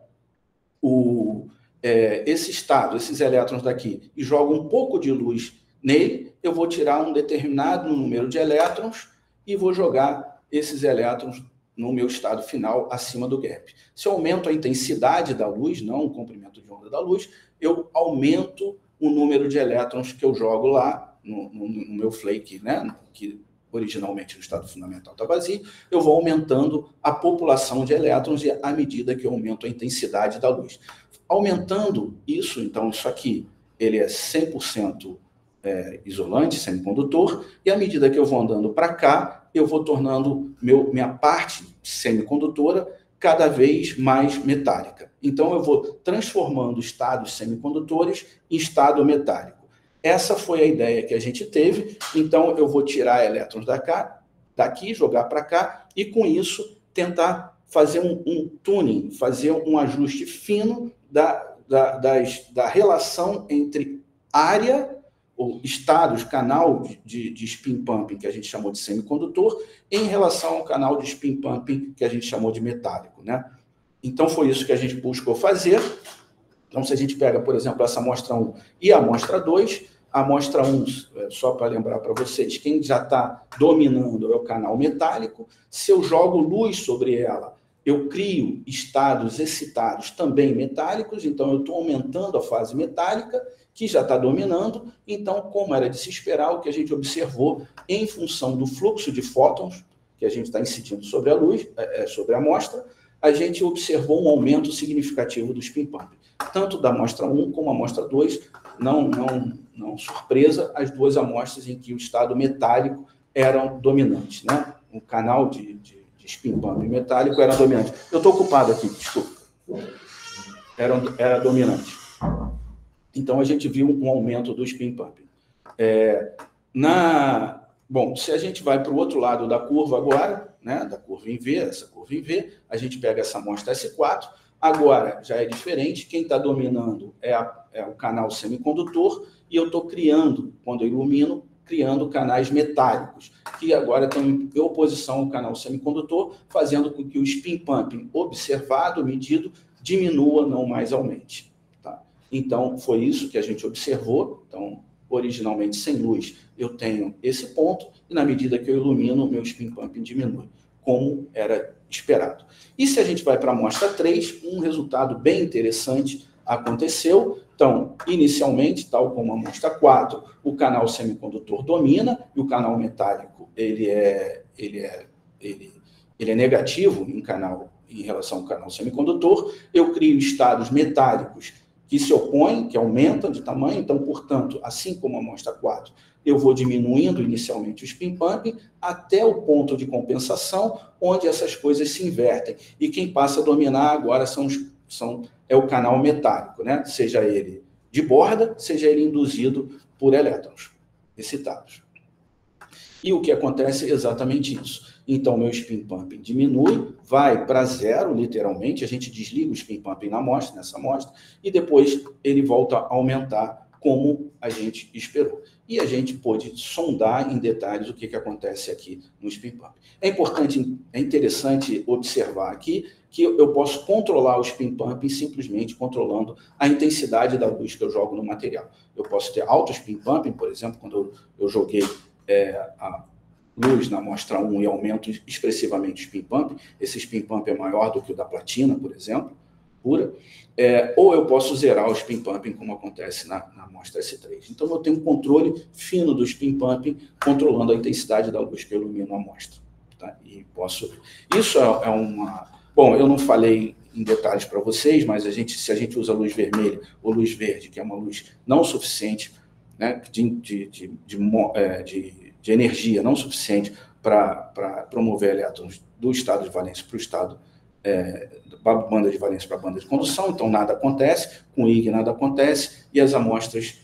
esse estado, esses elétrons daqui, e jogo um pouco de luz nele, eu vou tirar um determinado número de elétrons e vou jogar esses elétrons no meu estado final acima do gap. Se eu aumento a intensidade da luz, não o comprimento de onda da luz, eu aumento o número de elétrons que eu jogo lá no meu flake, né? Que originalmente no estado fundamental está vazio, eu vou aumentando a população de elétrons à medida que eu aumento a intensidade da luz. Aumentando isso, então isso aqui, ele é 100% isolante, semicondutor, e à medida que eu vou andando para cá, eu vou tornando minha parte semicondutora cada vez mais metálica. Então, eu vou transformando estados semicondutores em estado metálico. Essa foi a ideia que a gente teve. Então, eu vou tirar elétrons daqui, jogar para cá, e com isso tentar fazer um tuning, fazer um ajuste fino da relação entre área, ou estados, canal de spin pumping, que a gente chamou de semicondutor, em relação ao canal de spin pumping, que a gente chamou de metálico, né? Então, foi isso que a gente buscou fazer. Então, se a gente pega, por exemplo, essa amostra 1 e a amostra 2, a amostra 1, só para lembrar para vocês, quem já está dominando é o canal metálico. Se eu jogo luz sobre ela, eu crio estados excitados também metálicos, então eu estou aumentando a fase metálica, que já está dominando. Então, como era de se esperar, o que a gente observou, em função do fluxo de fótons que a gente está incidindo sobre a luz, sobre a amostra, a gente observou um aumento significativo do spin pumping. Tanto da amostra 1 como a amostra 2, não surpresa, as duas amostras em que o estado metálico eram dominantes, né? O canal de spin pumping metálico era dominante. Eu estou ocupado aqui, desculpa. Era dominante. Então, a gente viu um aumento do spin pumping. Bom, se a gente vai para o outro lado da curva agora, né, da curva em V, essa curva em V, a gente pega essa amostra S4, agora já é diferente, quem está dominando é o canal semicondutor, e eu estou criando, quando eu ilumino, criando canais metálicos, que agora estão em oposição ao canal semicondutor, fazendo com que o spin pumping observado, medido, diminua, não mais aumente. Tá? Então, foi isso que a gente observou. Então, originalmente, sem luz, eu tenho esse ponto, e na medida que eu ilumino, o meu spin pumping diminui, como era esperado. E se a gente vai para a amostra 3, um resultado bem interessante aconteceu. Então, inicialmente, tal como a amostra 4, o canal semicondutor domina, e o canal metálico ele é negativo em relação ao canal semicondutor. Eu crio estados metálicos que se opõem, que aumentam de tamanho. Então, portanto, assim como a amostra 4, eu vou diminuindo inicialmente o spin pumping até o ponto de compensação, onde essas coisas se invertem. E quem passa a dominar agora é o canal metálico, né? Seja ele de borda, seja ele induzido por elétrons excitados. E o que acontece é exatamente isso. Então, meu spin pumping diminui, vai para zero, literalmente, a gente desliga o spin pumping nessa amostra, e depois ele volta a aumentar como a gente esperou. E a gente pôde sondar em detalhes o que acontece aqui no spin pumping. É interessante observar aqui que eu posso controlar o spin pumping simplesmente controlando a intensidade da luz que eu jogo no material. Eu posso ter alto spin pumping, por exemplo, quando eu joguei a luz na amostra 1 e aumento expressivamente o spin pump, esse spin pump é maior do que o da platina, por exemplo, pura, ou eu posso zerar o spin pumping, como acontece na amostra S3. Então, eu tenho um controle fino do spin pumping, controlando a intensidade da luz que eu ilumino a amostra. Tá? E posso... Isso é uma... Bom, eu não falei em detalhes para vocês, mas se a gente usa luz vermelha ou luz verde, que é uma luz não suficiente, né, de energia não suficiente para promover elétrons do estado de valência para o estado da banda de valência para a banda de condução, então nada acontece, com o IG nada acontece, e as amostras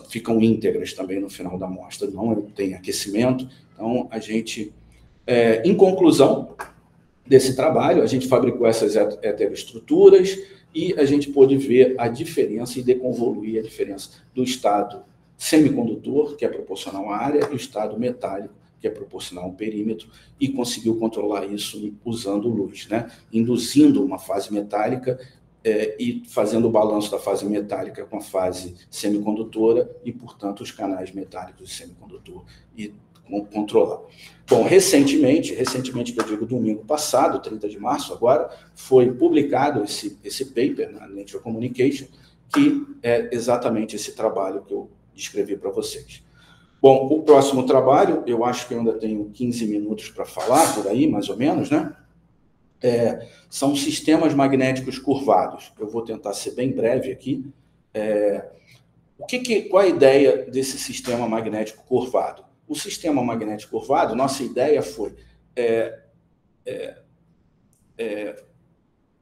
ficam íntegras também no final da amostra, não tem aquecimento. Então, a gente, em conclusão desse trabalho, a gente fabricou essas heteroestruturas e a gente pôde ver a diferença e deconvoluir a diferença do estado semicondutor, que é proporcional à área, e o estado metálico, que é proporcional ao perímetro, e conseguiu controlar isso usando luz, né? Induzindo uma fase metálica e fazendo o balanço da fase metálica com a fase semicondutora e, portanto, os canais metálicos de semicondutor e controlar. Bom, recentemente, que eu digo domingo passado, 30 de março agora, foi publicado esse paper na Nature Communication, que é exatamente esse trabalho que eu descrevi para vocês. Bom, o próximo trabalho, eu acho que eu ainda tenho 15 minutos para falar, por aí, mais ou menos, né? São sistemas magnéticos curvados. Eu vou tentar ser bem breve aqui. Qual a ideia desse sistema magnético curvado? O sistema magnético curvado, nossa ideia foi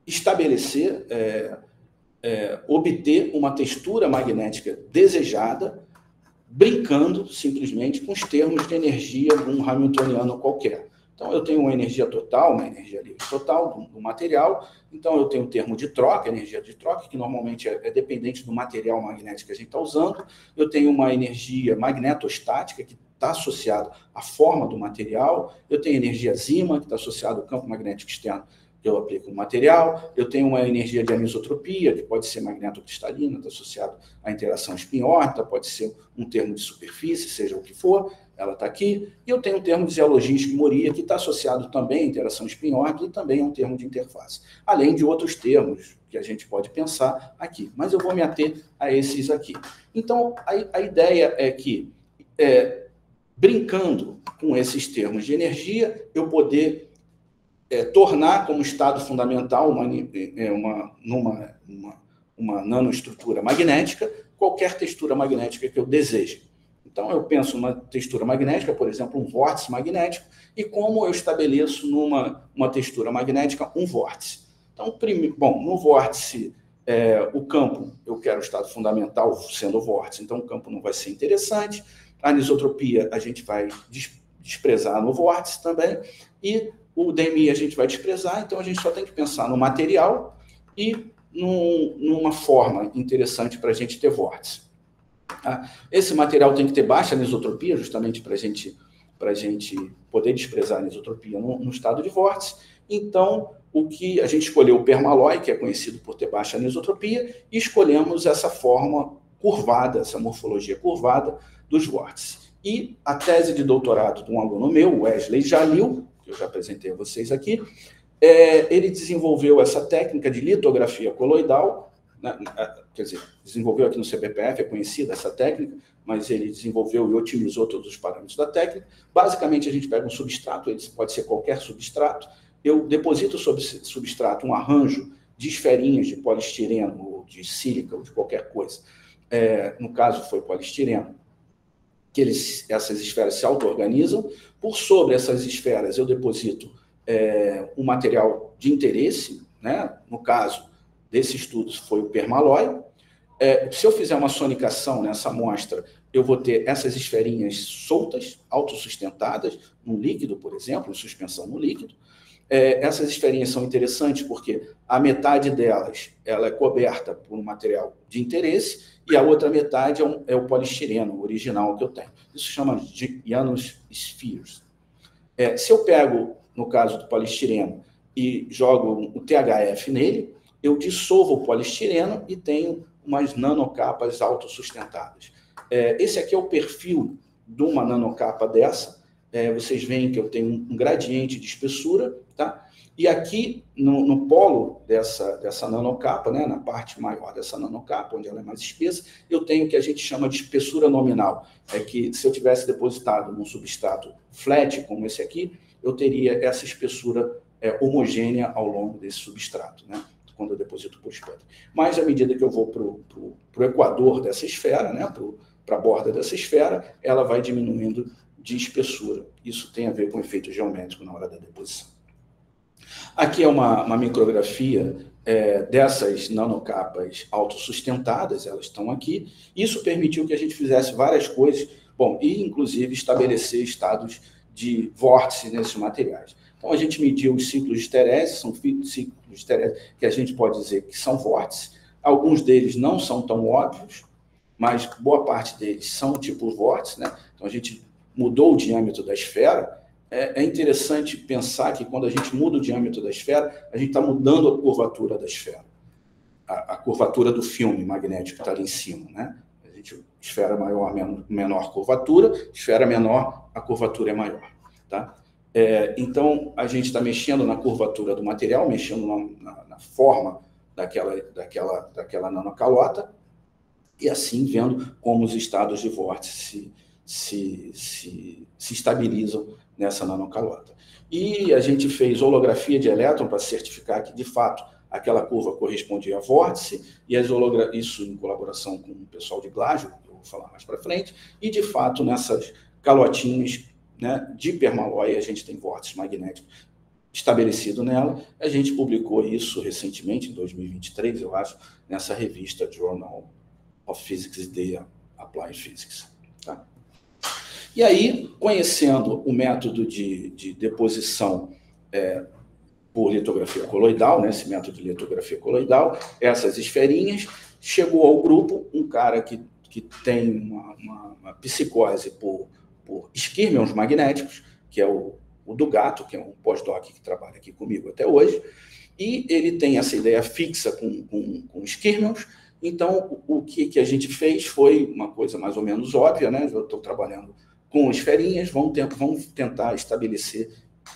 estabelecer, obter uma textura magnética desejada, brincando simplesmente com os termos de energia de um hamiltoniano qualquer. Então, eu tenho uma energia total, uma energia livre total do material. Então, eu tenho o termo de troca, energia de troca, que normalmente é dependente do material magnético que a gente está usando. Eu tenho uma energia magnetostática, que está associada à forma do material. Eu tenho energia zima, que está associada ao campo magnético externo que eu aplico no material. Eu tenho uma energia de anisotropia, que pode ser magnetocristalina, está associado à interação spin-órbita, pode ser um termo de superfície, seja o que for, ela está aqui. E eu tenho um termo de Zieloginski-Moria, que está associado também à interação spin-órbita e também é um termo de interface. Além de outros termos que a gente pode pensar aqui. Mas eu vou me ater a esses aqui. Então, a ideia é que, brincando com esses termos de energia, eu poder tornar como estado fundamental uma nanoestrutura magnética qualquer textura magnética que eu deseje. Então, eu penso numa textura magnética, por exemplo, um vórtice magnético, e como eu estabeleço numa textura magnética um vórtice. Então, no vórtice, o campo, eu quero o estado fundamental sendo o vórtice, então o campo não vai ser interessante. A anisotropia a gente vai desprezar no vórtice também, e o DMI a gente vai desprezar, então a gente só tem que pensar no material e numa forma interessante para a gente ter vórtice. Tá? Esse material tem que ter baixa anisotropia, justamente para a gente poder desprezar a anisotropia no estado de vórtice. Então, a gente escolheu o permalloy, que é conhecido por ter baixa anisotropia, e escolhemos essa forma curvada, essa morfologia curvada dos vórtices. E a tese de doutorado de um aluno meu, Wesley Jalil, que eu já apresentei a vocês aqui, ele desenvolveu essa técnica de litografia coloidal, né? Quer dizer, desenvolveu aqui no CBPF, é conhecida essa técnica, mas ele desenvolveu e otimizou todos os parâmetros da técnica. Basicamente, a gente pega um substrato, ele pode ser qualquer substrato, eu deposito sobre esse substrato um arranjo de esferinhas de poliestireno, ou de sílica, ou de qualquer coisa. No caso, foi poliestireno, que essas esferas se auto-organizam. Por sobre essas esferas, eu deposito um material de interesse, né? No caso desse estudo, foi o permalloy. Se eu fizer uma sonicação nessa amostra, eu vou ter essas esferinhas soltas, autossustentadas, no líquido, por exemplo, em suspensão no líquido. Essas esferinhas são interessantes porque a metade delas ela é coberta por um material de interesse e a outra metade é o poliestireno original que eu tenho. Isso chama de ionospheres. Se eu pego, no caso do poliestireno, e jogo o THF nele, eu dissolvo o poliestireno e tenho umas nanocapas autossustentadas. Esse aqui é o perfil de uma nanocapa dessa. Vocês veem que eu tenho um gradiente de espessura, tá? E aqui, no polo dessa nanocapa, né, na parte maior dessa nanocapa, onde ela é mais espessa, eu tenho o que a gente chama de espessura nominal. É que se eu tivesse depositado num substrato flat, como esse aqui, eu teria essa espessura homogênea ao longo desse substrato, né, quando eu deposito por espécie. Mas, à medida que eu vou para o equador dessa esfera, né, para a borda dessa esfera, ela vai diminuindo de espessura. Isso tem a ver com o efeito geométrico na hora da deposição. Aqui é uma micrografia dessas nanocapas autossustentadas, elas estão aqui. Isso permitiu que a gente fizesse várias coisas, e inclusive estabelecer estados de vórtice nesses materiais. Então, a gente mediu os ciclos de esterese, são ciclos de esterese que a gente pode dizer que são vórtices. Alguns deles não são tão óbvios, mas boa parte deles são tipo vórtice, né? Então, a gente mudou o diâmetro da esfera. É interessante pensar que quando a gente muda o diâmetro da esfera, a gente está mudando a curvatura da esfera. A curvatura do filme magnético que está ali em cima, né? Esfera maior, menor curvatura, esfera menor, a curvatura é maior, tá? Então, a gente está mexendo na curvatura do material, mexendo na forma daquela nanocalota, e assim vendo como os estados de vórtice se estabilizam nessa nanocalota. E a gente fez holografia de elétron para certificar que, de fato, aquela curva correspondia a vórtice, e isso em colaboração com o pessoal de Glasgow, que eu vou falar mais para frente, e, de fato, nessas calotinhas, né, de permalloy, a gente tem vórtice magnético estabelecido nela. A gente publicou isso recentemente, em 2023, eu acho, nessa revista Journal of Physics e Applied Physics. Tá? E aí, conhecendo o método de deposição por litografia coloidal, né, esse método de litografia coloidal, essas esferinhas, chegou ao grupo um cara que tem uma psicose por esquirmions magnéticos, que é o Dugato, que é um pós-doc que trabalha aqui comigo até hoje, e ele tem essa ideia fixa com esquirmions. Então, o que a gente fez foi uma coisa mais ou menos óbvia, né? Eu estou trabalhando com esferinhas, vamos tentar estabelecer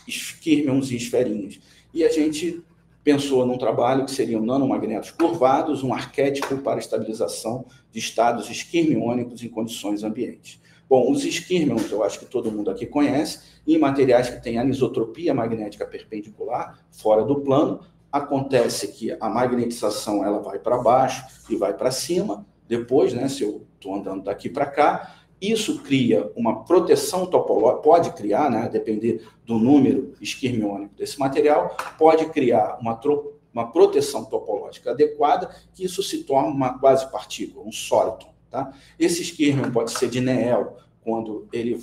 esquirmions e esferinhas. E a gente pensou num trabalho que seriam nanomagnetos curvados, um arquétipo para estabilização de estados esquirmiônicos em condições ambientes. Bom, os esquirmions, eu acho que todo mundo aqui conhece, em materiais que têm anisotropia magnética perpendicular, fora do plano, acontece que a magnetização ela vai para baixo e vai para cima, depois, né, se eu estou andando daqui para cá, isso cria uma proteção topológica, pode criar, né, a depender do número esquirmiônico desse material, pode criar uma proteção topológica adequada, que isso se torna uma quase partícula, um soliton. Tá? Esse esquirmion pode ser de Néel, quando ele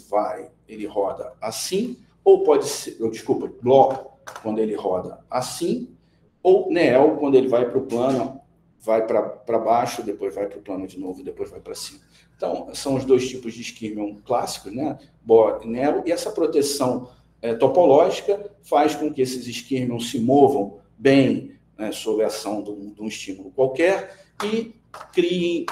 roda assim, ou pode ser, Bloch, quando ele roda assim, ou Néel, quando ele vai para o plano, vai para baixo, depois vai para o plano de novo, depois vai para cima. Então, são os dois tipos de esquirmion clássicos, né? Bohr e Néel, e essa proteção topológica faz com que esses esquirmions se movam bem, né, sob a ação de um estímulo qualquer e criem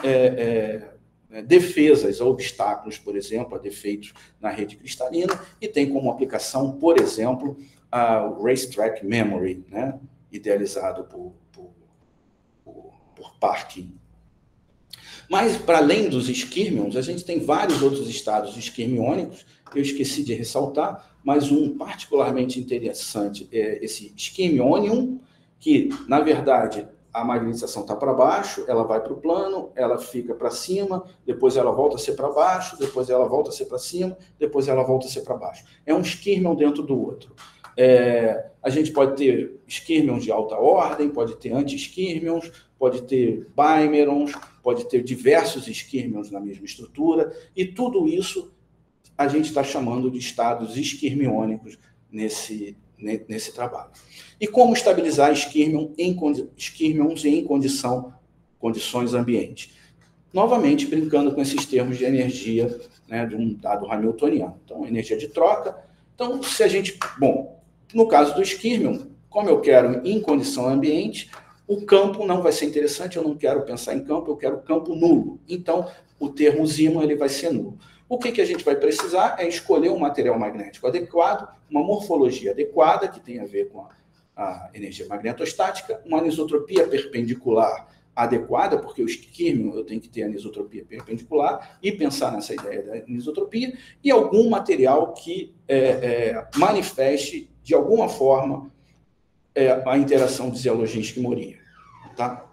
defesas a obstáculos, por exemplo, a defeitos na rede cristalina, e tem como aplicação, por exemplo, o Racetrack Memory, né, idealizado por Parkin. Mas, para além dos esquirmions, a gente tem vários outros estados esquirmiônicos, eu esqueci de ressaltar, mas um particularmente interessante é esse esquirmionium, que, na verdade, a magnetização está para baixo, ela vai para o plano, ela fica para cima, depois ela volta a ser para baixo, depois ela volta a ser para cima, depois ela volta a ser para baixo. É um esquirmion dentro do outro. A gente pode ter esquirmions de alta ordem, pode ter anti-esquirmions, pode ter bimerons, pode ter diversos esquirmions na mesma estrutura, e tudo isso a gente está chamando de estados esquirmiônicos nesse trabalho. E como estabilizar esquirmions em condições ambientes? Novamente, brincando com esses termos de energia, né, de um dado hamiltoniano. Então, energia de troca. Então, se a gente... Bom, no caso do esquirmion, como eu quero em condição ambiente, o campo não vai ser interessante, eu não quero pensar em campo, eu quero campo nulo. Então, o termo Zeeman ele vai ser nulo. O que a gente vai precisar é escolher um material magnético adequado, uma morfologia adequada, que tem a ver com a energia magnetostática, uma anisotropia perpendicular adequada, porque o esquirmion eu tenho que ter anisotropia perpendicular e pensar nessa ideia da anisotropia, e algum material que manifeste, de alguma forma, a interação de zeologia e esquimoria. Tá?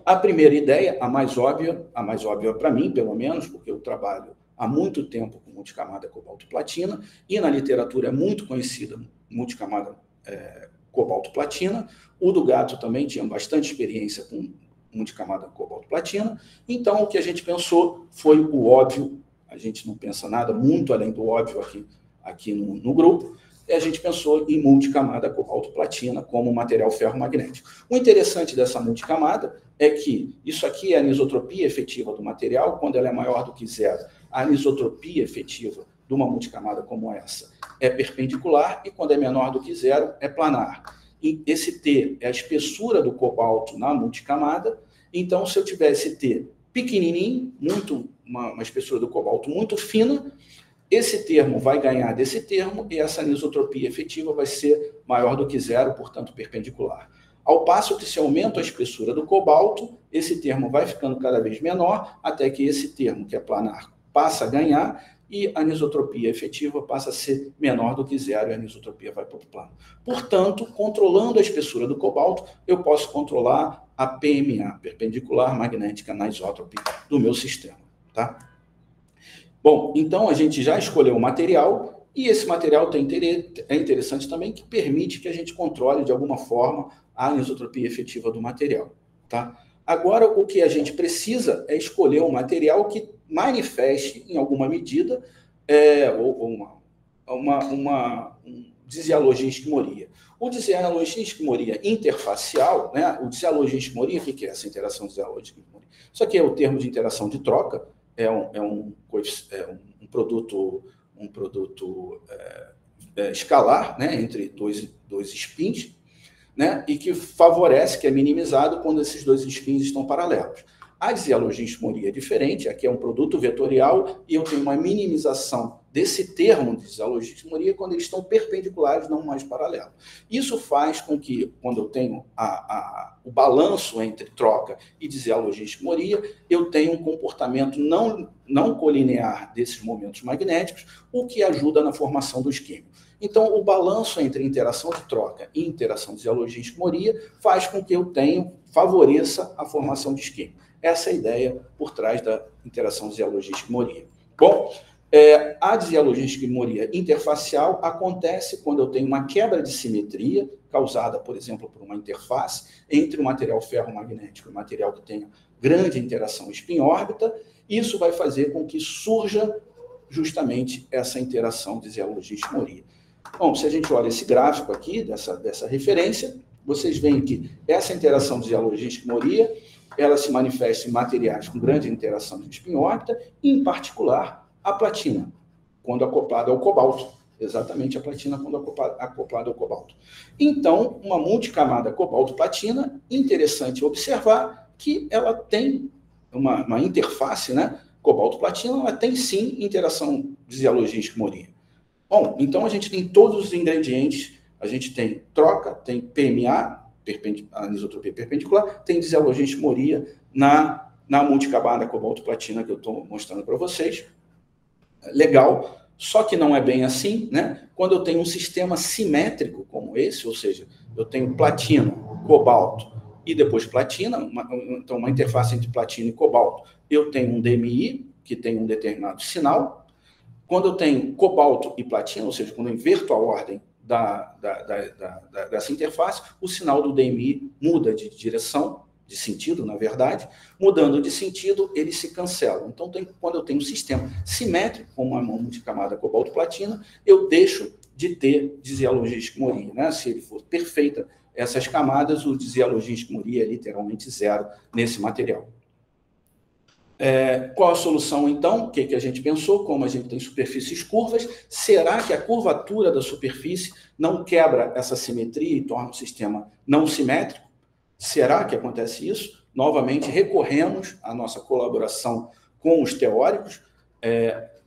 A primeira ideia, a mais óbvia para mim, pelo menos, porque eu trabalho há muito tempo com multicamada cobalto-platina, e na literatura é muito conhecida multicamada cobalto-platina. O do Gato também tinha bastante experiência com multicamada cobalto-platina. Então, o que a gente pensou foi o óbvio. A gente não pensa nada muito além do óbvio aqui no grupo. E a gente pensou em multicamada cobalto-platina como material ferromagnético. O interessante dessa multicamada é que isso aqui é a anisotropia efetiva do material, quando ela é maior do que zero. A anisotropia efetiva de uma multicamada como essa é perpendicular, e quando é menor do que zero, é planar. E esse T é a espessura do cobalto na multicamada. Então, se eu tivesse T pequenininho, uma espessura do cobalto muito fina, esse termo vai ganhar desse termo, e essa anisotropia efetiva vai ser maior do que zero, portanto, perpendicular. Ao passo que, se aumenta a espessura do cobalto, esse termo vai ficando cada vez menor, até que esse termo, que é planar, passa a ganhar, e a anisotropia efetiva passa a ser menor do que zero, e a anisotropia vai para o plano. Portanto, controlando a espessura do cobalto, eu posso controlar a PMA, perpendicular magnética anisótrope, do meu sistema. Tá? Bom, então a gente já escolheu o material, e esse material é interessante também, que permite que a gente controle de alguma forma a anisotropia efetiva do material. Tá? Agora, o que a gente precisa é escolher um material que manifeste, em alguma medida, uma disialogia e esquimoria. O disialogia e esquimoria interfacial, né? O disialogia e esquimoria, o que é essa interação disialogia e esquimoria? Isso aqui é o termo de interação de troca, é um produto escalar, né, entre dois spins, né, e que favorece, que é minimizado quando esses dois spins estão paralelos. A disialogia e esquimoria é diferente, aqui é um produto vetorial, e eu tenho uma minimização desse termo de disialogia e esquimoria quando eles estão perpendiculares, não mais paralelos. Isso faz com que, quando eu tenho o balanço entre troca e disialogia e esquimoria, eu tenho um comportamento não colinear desses momentos magnéticos, o que ajuda na formação do esquema. Então, o balanço entre interação de troca e interação de disialogia e esquimoria faz com que eu favoreça a formação de esquema. Essa é a ideia por trás da interação de disialogia e esquimoria. Bom, a disialogia e esquimoria interfacial acontece quando eu tenho uma quebra de simetria, causada, por exemplo, por uma interface entre o material ferromagnético e o material que tenha grande interação spin-órbita. Isso vai fazer com que surja justamente essa interação de disialogia e esquimoria. Bom, se a gente olha esse gráfico aqui, dessa referência, vocês veem que essa interação de disialogia e esquimoria, ela se manifesta em materiais com grande interação de spin-órbita, em particular a platina, quando acoplada ao cobalto. Exatamente a platina quando acoplada ao cobalto. Então, uma multicamada cobalto-platina, interessante observar que ela tem uma interface, né? Cobalto-platina, ela tem sim interação de disialogia e esquimoria. Bom, então a gente tem todos os ingredientes, a gente tem troca, tem PMA, anisotropia perpendicular, tem disialogia e esquimoria na multicamada cobalto-platina que eu estou mostrando para vocês. Legal, só que não é bem assim, né? Quando eu tenho um sistema simétrico como esse, ou seja, eu tenho platina, cobalto e depois platina, então uma interface entre platina e cobalto, eu tenho um DMI que tem um determinado sinal. Quando eu tenho cobalto e platina, ou seja, quando eu inverto a ordem dessa interface, o sinal do DMI muda de direção, de sentido, na verdade. Mudando de sentido, eles se cancelam. Então, quando eu tenho um sistema simétrico, como uma multicamada cobalto-platina, eu deixo de ter desialogia-esquimoria, né? Se ele for perfeita, essas camadas, o desialogia-esquimoria é literalmente zero nesse material. Qual a solução, então? O que a gente pensou? Como a gente tem superfícies curvas, será que a curvatura da superfície não quebra essa simetria e torna o sistema não simétrico? Será que acontece isso? Novamente, recorremos à nossa colaboração com os teóricos,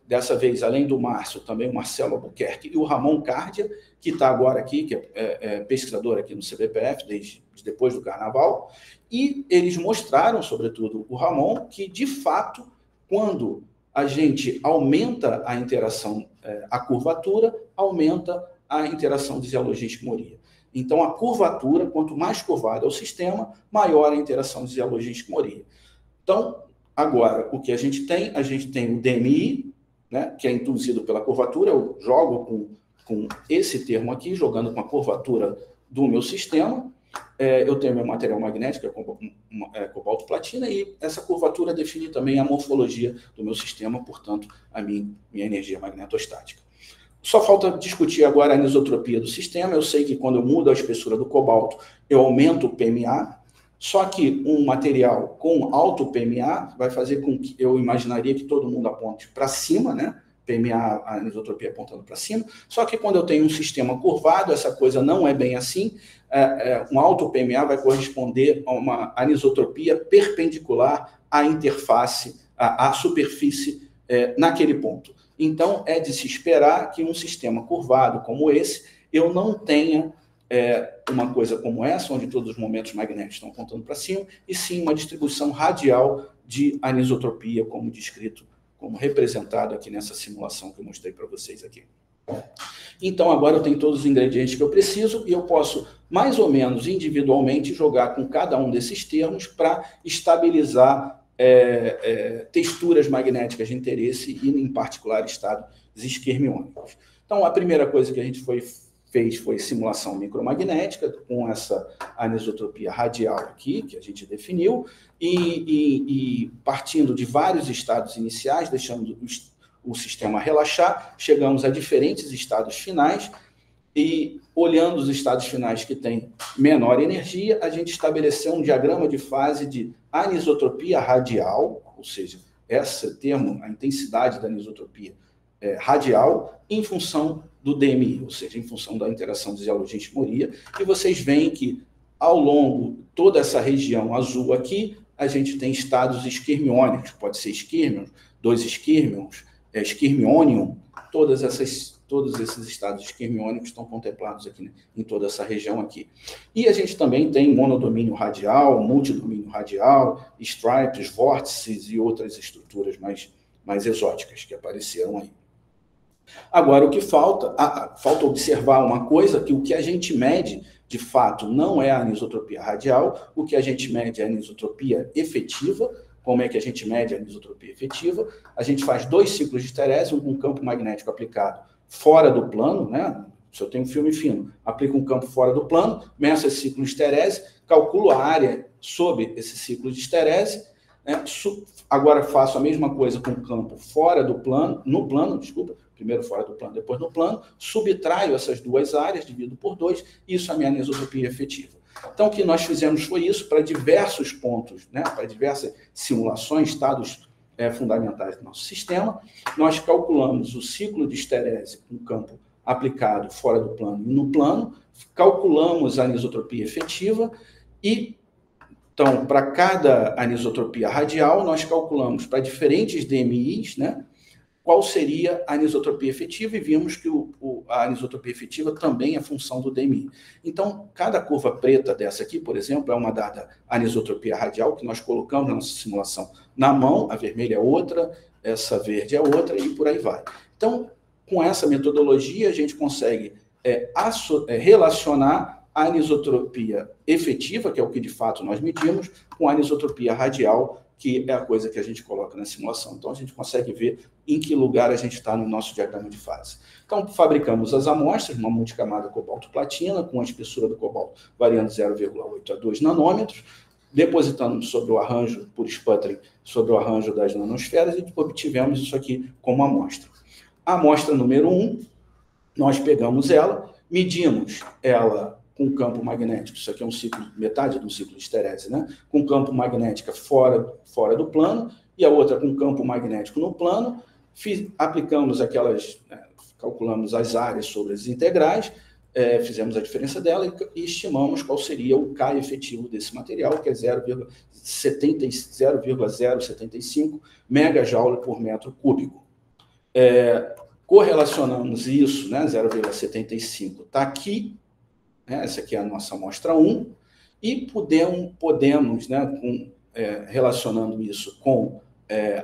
dessa vez, além do Márcio, também o Marcelo Albuquerque e o Ramon Cardia, que está agora aqui, que é pesquisador aqui no CBPF, desde depois do Carnaval, e eles mostraram, sobretudo o Ramon, que, de fato, quando a gente aumenta a interação, a curvatura, aumenta a interação de desialogia-esquimoria. Então, a curvatura, quanto mais curvado é o sistema, maior a interação de desialogia-esquimoria. Então, agora, o que a gente tem? A gente tem o DMI, né, que é induzido pela curvatura. Eu jogo com esse termo aqui, jogando com a curvatura do meu sistema. Eu tenho meu material magnético, cobalto-platina, e essa curvatura define também a morfologia do meu sistema, portanto, a minha energia magnetostática. Só falta discutir agora a anisotropia do sistema. Eu sei que quando eu mudo a espessura do cobalto, eu aumento o PMA, só que um material com alto PMA vai fazer com que eu imaginaria que todo mundo aponte para cima, né? PMA, a anisotropia apontando para cima, só que quando eu tenho um sistema curvado, essa coisa não é bem assim. Um alto PMA vai corresponder a uma anisotropia perpendicular à interface, à superfície naquele ponto. Então, é de se esperar que um sistema curvado como esse, eu não tenha uma coisa como essa, onde todos os momentos magnéticos estão apontando para cima, e sim uma distribuição radial de anisotropia, como descrito, como representado aqui nessa simulação que eu mostrei para vocês aqui. Então, agora eu tenho todos os ingredientes que eu preciso e eu posso, mais ou menos individualmente, jogar com cada um desses termos para estabilizar texturas magnéticas de interesse e, em particular, estados esquermiônicos. Então, a primeira coisa que a gente fez foi simulação micromagnética, com essa anisotropia radial aqui, que a gente definiu, e partindo de vários estados iniciais, deixando o sistema relaxar, chegamos a diferentes estados finais, e olhando os estados finais que têm menor energia, a gente estabeleceu um diagrama de fase de anisotropia radial, ou seja, esse termo, a intensidade da anisotropia radial, em função do DMI, ou seja, em função da interação de desialogia-esquimoria, e vocês veem que, ao longo toda essa região azul aqui, a gente tem estados esquermiônicos, pode ser esquermions, dois esquermions, esquermionium, todos esses estados esquermiônicos estão contemplados aqui, né, em toda essa região aqui. E a gente também tem monodomínio radial, multidomínio radial, stripes, vórtices e outras estruturas mais exóticas que apareceram aí. Agora, o que falta observar uma coisa, que o que a gente mede, de fato, não é a anisotropia radial, o que a gente mede é a anisotropia efetiva. Como é que a gente mede a anisotropia efetiva? A gente faz 2 ciclos de esterese, um campo magnético aplicado fora do plano, né? Se eu tenho um filme fino, aplico um campo fora do plano, meço esse ciclo de esterese, calculo a área sob esse ciclo de esterese, né? Agora faço a mesma coisa com o campo fora do plano, no plano, desculpa, primeiro fora do plano, depois no plano, subtraio essas duas áreas, divido por 2, isso é a minha anisotropia efetiva. Então, o que nós fizemos foi isso para diversos pontos, né, para diversas simulações, estados fundamentais do nosso sistema. Nós calculamos o ciclo de esterese com campo aplicado fora do plano e no plano, calculamos a anisotropia efetiva e, então, para cada anisotropia radial, nós calculamos para diferentes DMIs, né, qual seria a anisotropia efetiva, e vimos que a anisotropia efetiva também é função do DMI. Então, cada curva preta dessa aqui, por exemplo, é uma dada anisotropia radial, que nós colocamos na nossa simulação na mão, a vermelha é outra, essa verde é outra, e por aí vai. Então, com essa metodologia, a gente consegue relacionar a anisotropia efetiva, que é o que de fato nós medimos, com a anisotropia radial, que é a coisa que a gente coloca na simulação. Então, a gente consegue ver em que lugar a gente está no nosso diagrama de fase. Então, fabricamos as amostras, uma multicamada cobalto-platina, com a espessura do cobalto variando 0,8 a 2 nanômetros, depositamos sobre o arranjo, por sputtering, sobre o arranjo das nanosferas e obtivemos isso aqui como amostra. A amostra número 1, nós pegamos ela, medimos ela com campo magnético, isso aqui é um ciclo, metade de um ciclo de esterese, né? Com campo magnético fora do plano, e a outra com campo magnético no plano, aplicamos aquelas, calculamos as áreas sobre as integrais, fizemos a diferença dela e estimamos qual seria o K efetivo desse material, que é 0,075 megajoule por metro cúbico. Correlacionamos isso, né, 0,75 está aqui, né, essa aqui é a nossa amostra 1, e podemos né, relacionando isso com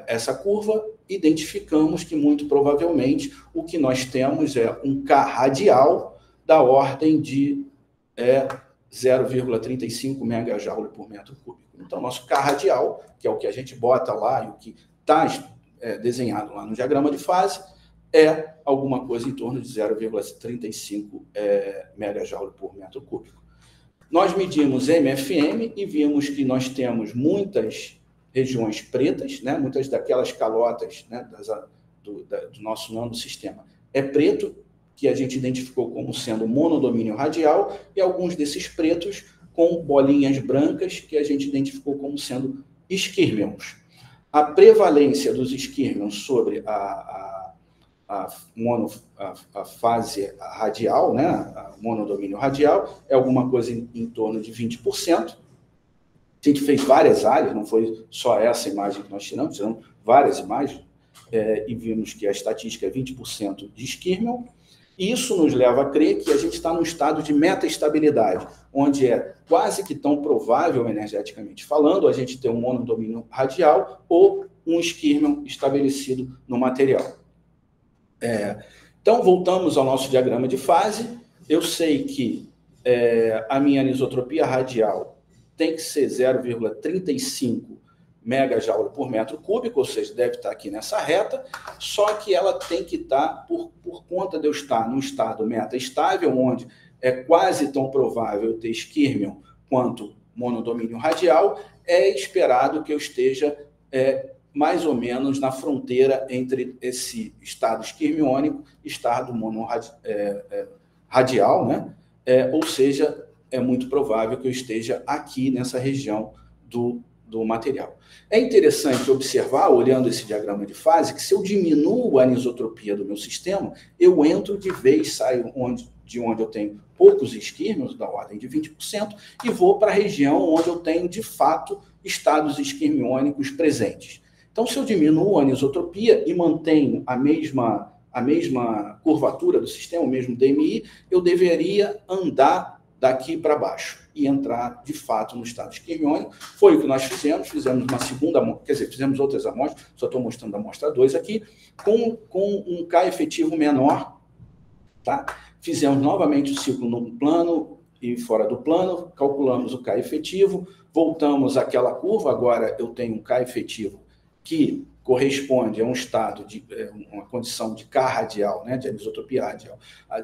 essa curva, identificamos que muito provavelmente o que nós temos é um K radial da ordem de 0,35 megajoule por metro cúbico. Então, nosso K radial, que é o que a gente bota lá e o que está desenhado lá no diagrama de fase, é alguma coisa em torno de 0,35 megajoule por metro cúbico. Nós medimos MFM e vimos que nós temos muitas regiões pretas, né? Muitas daquelas calotas, né, do nosso nanosistema é preto, que a gente identificou como sendo monodomínio radial, e alguns desses pretos com bolinhas brancas, que a gente identificou como sendo esquirmions. A prevalência dos esquirmions sobre a fase radial, né, a monodomínio radial, é alguma coisa em torno de 20%. A gente fez várias áreas, não foi só essa imagem que nós tiramos várias imagens, e vimos que a estatística é 20% de esquirmion. Isso nos leva a crer que a gente está num estado de metaestabilidade, onde é quase que tão provável, energeticamente falando, a gente ter um monodomínio radial ou um esquirmion estabelecido no material. Então, voltamos ao nosso diagrama de fase. Eu sei que a minha anisotropia radial tem que ser 0,35 megajoule por metro cúbico, ou seja, deve estar aqui nessa reta, só que ela tem que estar, por conta de eu estar num estado metaestável, onde é quase tão provável ter esquirmion quanto monodomínio radial, é esperado que eu esteja mais ou menos na fronteira entre esse estado esquirmiônico e estado radial, né? Ou seja, é muito provável que eu esteja aqui nessa região do material. É interessante observar, olhando esse diagrama de fase, que se eu diminuo a anisotropia do meu sistema, eu entro de vez, saio de onde eu tenho poucos esquirmions, da ordem de 20%, e vou para a região onde eu tenho, de fato, estados esquirmiônicos presentes. Então, se eu diminuo a anisotropia e mantenho a mesma curvatura do sistema, o mesmo DMI, eu deveria andar daqui para baixo e entrar, de fato, no estado esquirmiônico. Foi o que nós fizemos uma segunda amostra, quer dizer, fizemos outras amostras, só estou mostrando a amostra 2 aqui, com um K efetivo menor, tá? Fizemos novamente o ciclo no plano e fora do plano, calculamos o K efetivo, voltamos àquela curva, agora eu tenho um K efetivo que corresponde a um estado de uma condição de K radial, né, de anisotropia radial,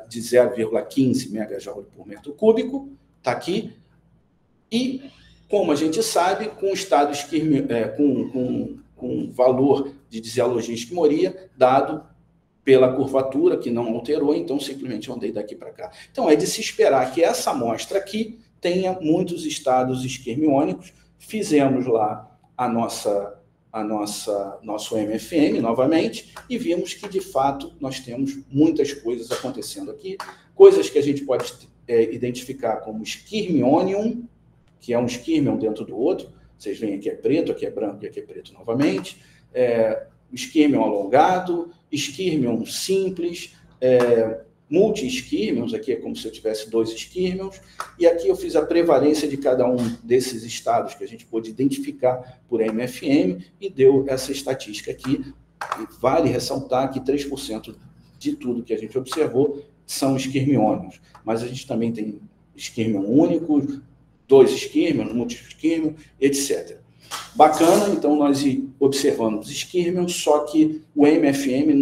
de 0,15 megajoule por metro cúbico, está aqui, e, como a gente sabe, com estado com valor de disialogia e esquimoria dado pela curvatura, que não alterou, então simplesmente andei daqui para cá. Então, é de se esperar que essa amostra aqui tenha muitos estados esquirmiônicos. Fizemos lá nosso MFM novamente e vimos que, de fato, nós temos muitas coisas acontecendo aqui, coisas que a gente pode identificar como esquirmionium, que é um esquirmion dentro do outro. Vocês veem aqui é preto, aqui é branco e aqui é preto novamente. Esquirmion alongado, esquirmion simples, multi-esquirmions, aqui é como se eu tivesse 2 esquirmions, e aqui eu fiz a prevalência de cada um desses estados que a gente pôde identificar por MFM e deu essa estatística aqui. E vale ressaltar que 3% de tudo que a gente observou são esquirmiônios, mas a gente também tem esquirmion único, 2 esquirmions, multi-esquirmion, etc. Bacana, então nós observamos esquirmions, só que o MFM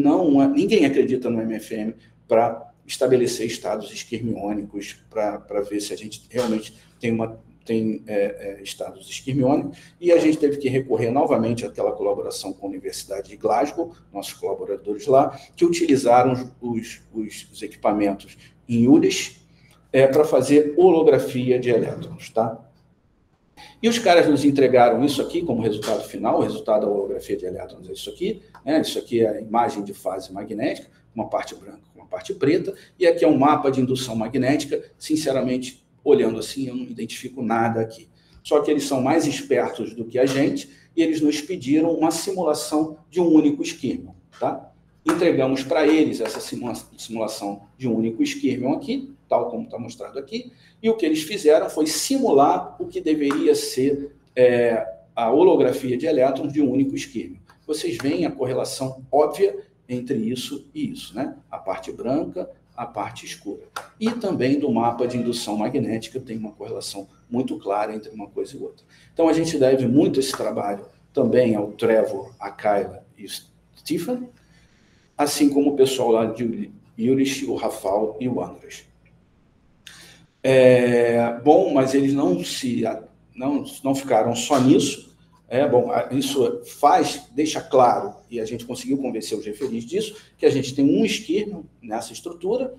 ninguém acredita no MFM para estabelecer estados esquirmiônicos, para ver se a gente realmente tem tem estados esquirmiônicos, e a gente teve que recorrer novamente àquela colaboração com a Universidade de Glasgow, nossos colaboradores lá, que utilizaram os equipamentos em URIS para fazer holografia de elétrons, tá? E os caras nos entregaram isso aqui como resultado final, o resultado da holografia de elétrons é isso aqui, né? Isso aqui é a imagem de fase magnética, uma parte branca com uma parte preta, e aqui é um mapa de indução magnética. Sinceramente, olhando assim, eu não identifico nada aqui. Só que eles são mais espertos do que a gente, e eles nos pediram uma simulação de um único esquirmion, tá? Entregamos para eles essa simulação de um único esquirmion aqui, tal como está mostrado aqui, e o que eles fizeram foi simular o que deveria ser a holografia de elétrons de um único esquirmion. Vocês veem a correlação óbvia entre isso e isso, né? A parte branca, a parte escura. E também do mapa de indução magnética tem uma correlação muito clara entre uma coisa e outra. Então a gente deve muito esse trabalho também ao Trevor, a Kyla e o Stephen, assim como o pessoal lá de Ulrich, o Rafał e o Andras. Bom, mas eles não ficaram só nisso. Isso deixa claro, e a gente conseguiu convencer os referis disso, que a gente tem um esquirmion nessa estrutura,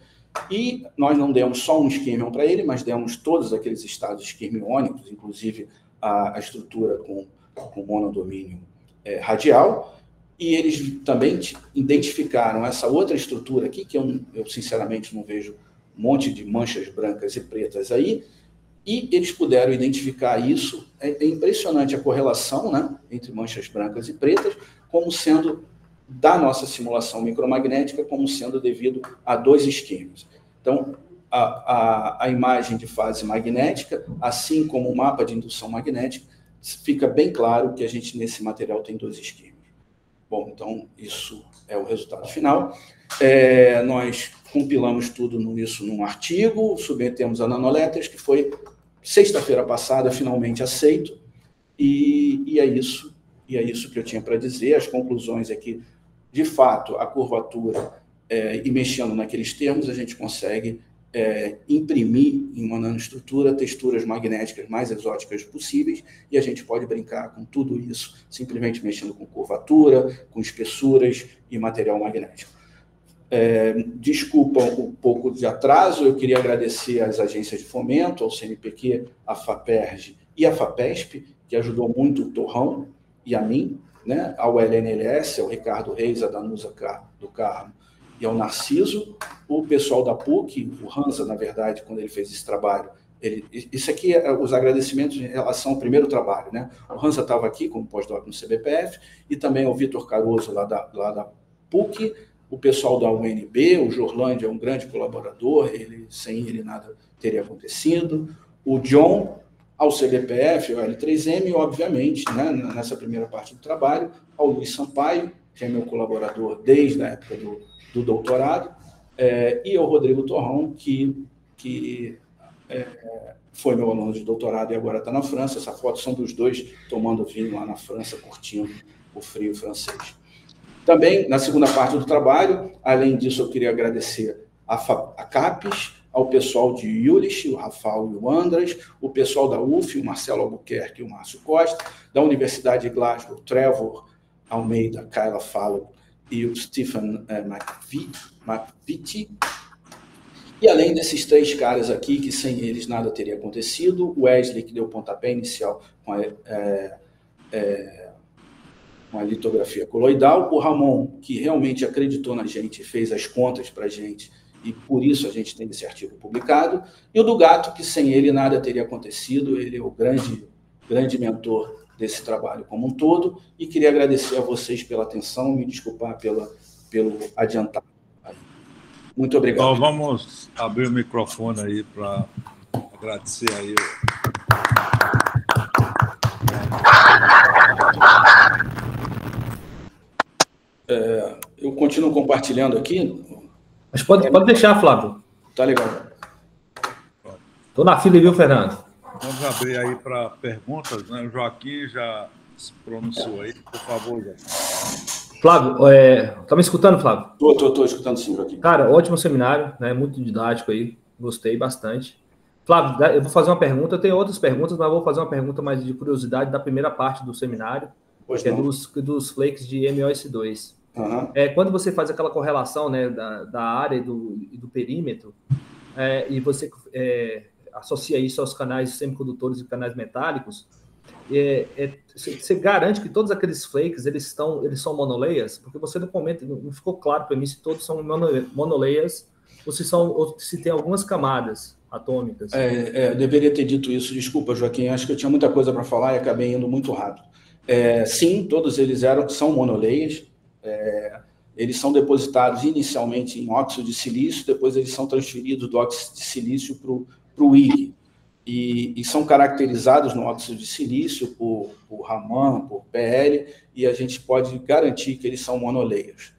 e nós não demos só um esquirmion para ele, mas demos todos aqueles estados esquirmiônicos, inclusive a estrutura com monodomínio radial, e eles também identificaram essa outra estrutura aqui, que eu sinceramente não vejo um monte de manchas brancas e pretas aí, e eles puderam identificar isso. É impressionante a correlação, né, entre manchas brancas e pretas, como sendo, da nossa simulação micromagnética, como sendo devido a dois esquirmions. Então, a imagem de fase magnética, assim como o mapa de indução magnética, fica bem claro que a gente, nesse material, tem dois esquirmions. Bom, então, isso é o resultado final. Nós compilamos tudo isso num artigo, submetemos a Nanoletters, que foi sexta-feira passada, finalmente aceito, e é isso que eu tinha para dizer. As conclusões é que, de fato, a curvatura, e mexendo naqueles termos, a gente consegue imprimir em uma nanoestrutura texturas magnéticas mais exóticas possíveis, e a gente pode brincar com tudo isso, simplesmente mexendo com curvatura, com espessuras e material magnético. Desculpa um pouco de atraso, eu queria agradecer às agências de fomento, ao CNPq, à FAPERJ e à FAPESP, que ajudou muito o Torrão e a mim, né? Ao LNLS, ao Ricardo Reis, a Danusa do Carmo e ao Narciso, o pessoal da PUC, o Hansa, na verdade, quando ele fez esse trabalho, isso aqui é os agradecimentos em relação ao primeiro trabalho, né? O Hansa estava aqui como pós-doc no CBPF, e também ao Vitor Caruso, lá da PUC, o pessoal da UNB, o Jorlândia é um grande colaborador, sem ele nada teria acontecido, o John, ao CBPF, ao L3M, e, obviamente, né, nessa primeira parte do trabalho, ao Luiz Sampaio, que é meu colaborador desde a época do doutorado, e ao Rodrigo Torrão, que foi meu aluno de doutorado e agora está na França. Essa foto são dos dois tomando vinho lá na França, curtindo o frio francês. Também, na segunda parte do trabalho, além disso, eu queria agradecer a CAPES, ao pessoal de Ulrich, o Rafał e o Andras, o pessoal da UF, o Marcelo Albuquerque e o Márcio Costa, da Universidade de Glasgow, o Trevor Almeida, Kyla Fallow e o Stephen McVitie. E além desses três caras aqui, que sem eles nada teria acontecido, o Wesley, que deu o pontapé inicial com a litografia coloidal, o Ramon, que realmente acreditou na gente, fez as contas para a gente, e por isso a gente tem esse artigo publicado, e o do Gato, que sem ele nada teria acontecido. Ele é o grande mentor desse trabalho como um todo, e queria agradecer a vocês pela atenção, me desculpar pelo adiantado. Muito obrigado. Então, vamos abrir o microfone aí para agradecer aí. Eu continuo compartilhando aqui. Mas pode deixar, Flávio. Tá legal. Estou na fila, viu, Fernando? Vamos abrir aí para perguntas, né? O Joaquim já se pronunciou aí, por favor, Joaquim. Flávio, tá me escutando, Flávio? Estou escutando sim, Joaquim. Cara, ótimo seminário, né? Muito didático aí, gostei bastante. Flávio, eu vou fazer uma pergunta, eu tenho outras perguntas, mas vou fazer uma pergunta mais de curiosidade da primeira parte do seminário, que é dos flakes de MOS2. Uhum. Quando você faz aquela correlação, né, da área e do perímetro, e você associa isso aos canais semicondutores e canais metálicos, você garante que todos aqueles flakes eles são monoleias? Porque você não comenta, não ficou claro para mim se todos são monoleias ou se tem algumas camadas atômicas. Eu deveria ter dito isso, desculpa, Joaquim, acho que eu tinha muita coisa para falar e acabei indo muito rápido. Sim, todos eles são monoleias, eles são depositados inicialmente em óxido de silício, depois eles são transferidos do óxido de silício para o IG, e são caracterizados no óxido de silício por Raman, por PL, e a gente pode garantir que eles são monoleias.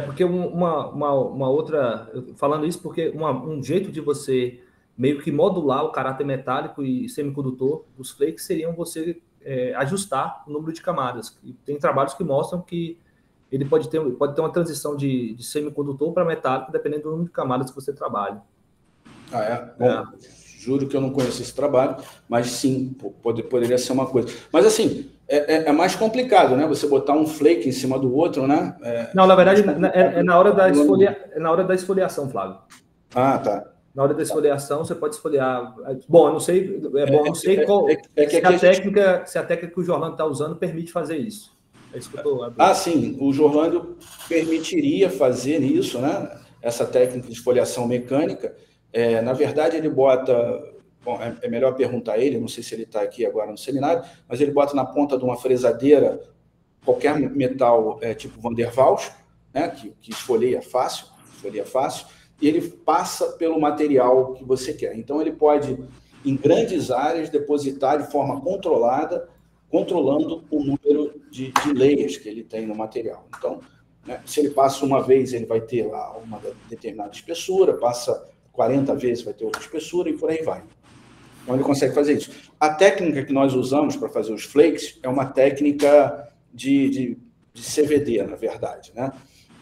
Porque uma outra... Falando isso porque um jeito de você meio que modular o caráter metálico e semicondutor dos flakes seriam você ajustar o número de camadas. E tem trabalhos que mostram que ele pode ter uma transição de semicondutor para metálico, dependendo do número de camadas que você trabalha. Bom, juro que eu não conheço esse trabalho, mas sim, poderia ser uma coisa. Mas assim, é mais complicado, né? Você botar um flake em cima do outro, né? Não, na verdade, é na hora da esfoliação, Flávio. Ah, tá. Na hora da esfoliação, você pode esfoliar. Bom, eu não sei, se a técnica que o Jorlando está usando permite fazer isso. Sim, o Jorlando permitiria fazer isso, né? Essa técnica de esfoliação mecânica. Na verdade, ele bota... Bom, é melhor perguntar a ele, não sei se ele está aqui agora no seminário, mas ele bota na ponta de uma fresadeira qualquer metal tipo Van der Waals, né? Que esfolia fácil, e ele passa pelo material que você quer. Então, ele pode, em grandes áreas, depositar de forma controlada, controlando o número de layers que ele tem no material. Então, né, se ele passa uma vez, ele vai ter lá uma determinada espessura, passa 40 vezes, vai ter outra espessura e por aí vai. Então, ele consegue fazer isso. A técnica que nós usamos para fazer os flakes é uma técnica de CVD, na verdade, né?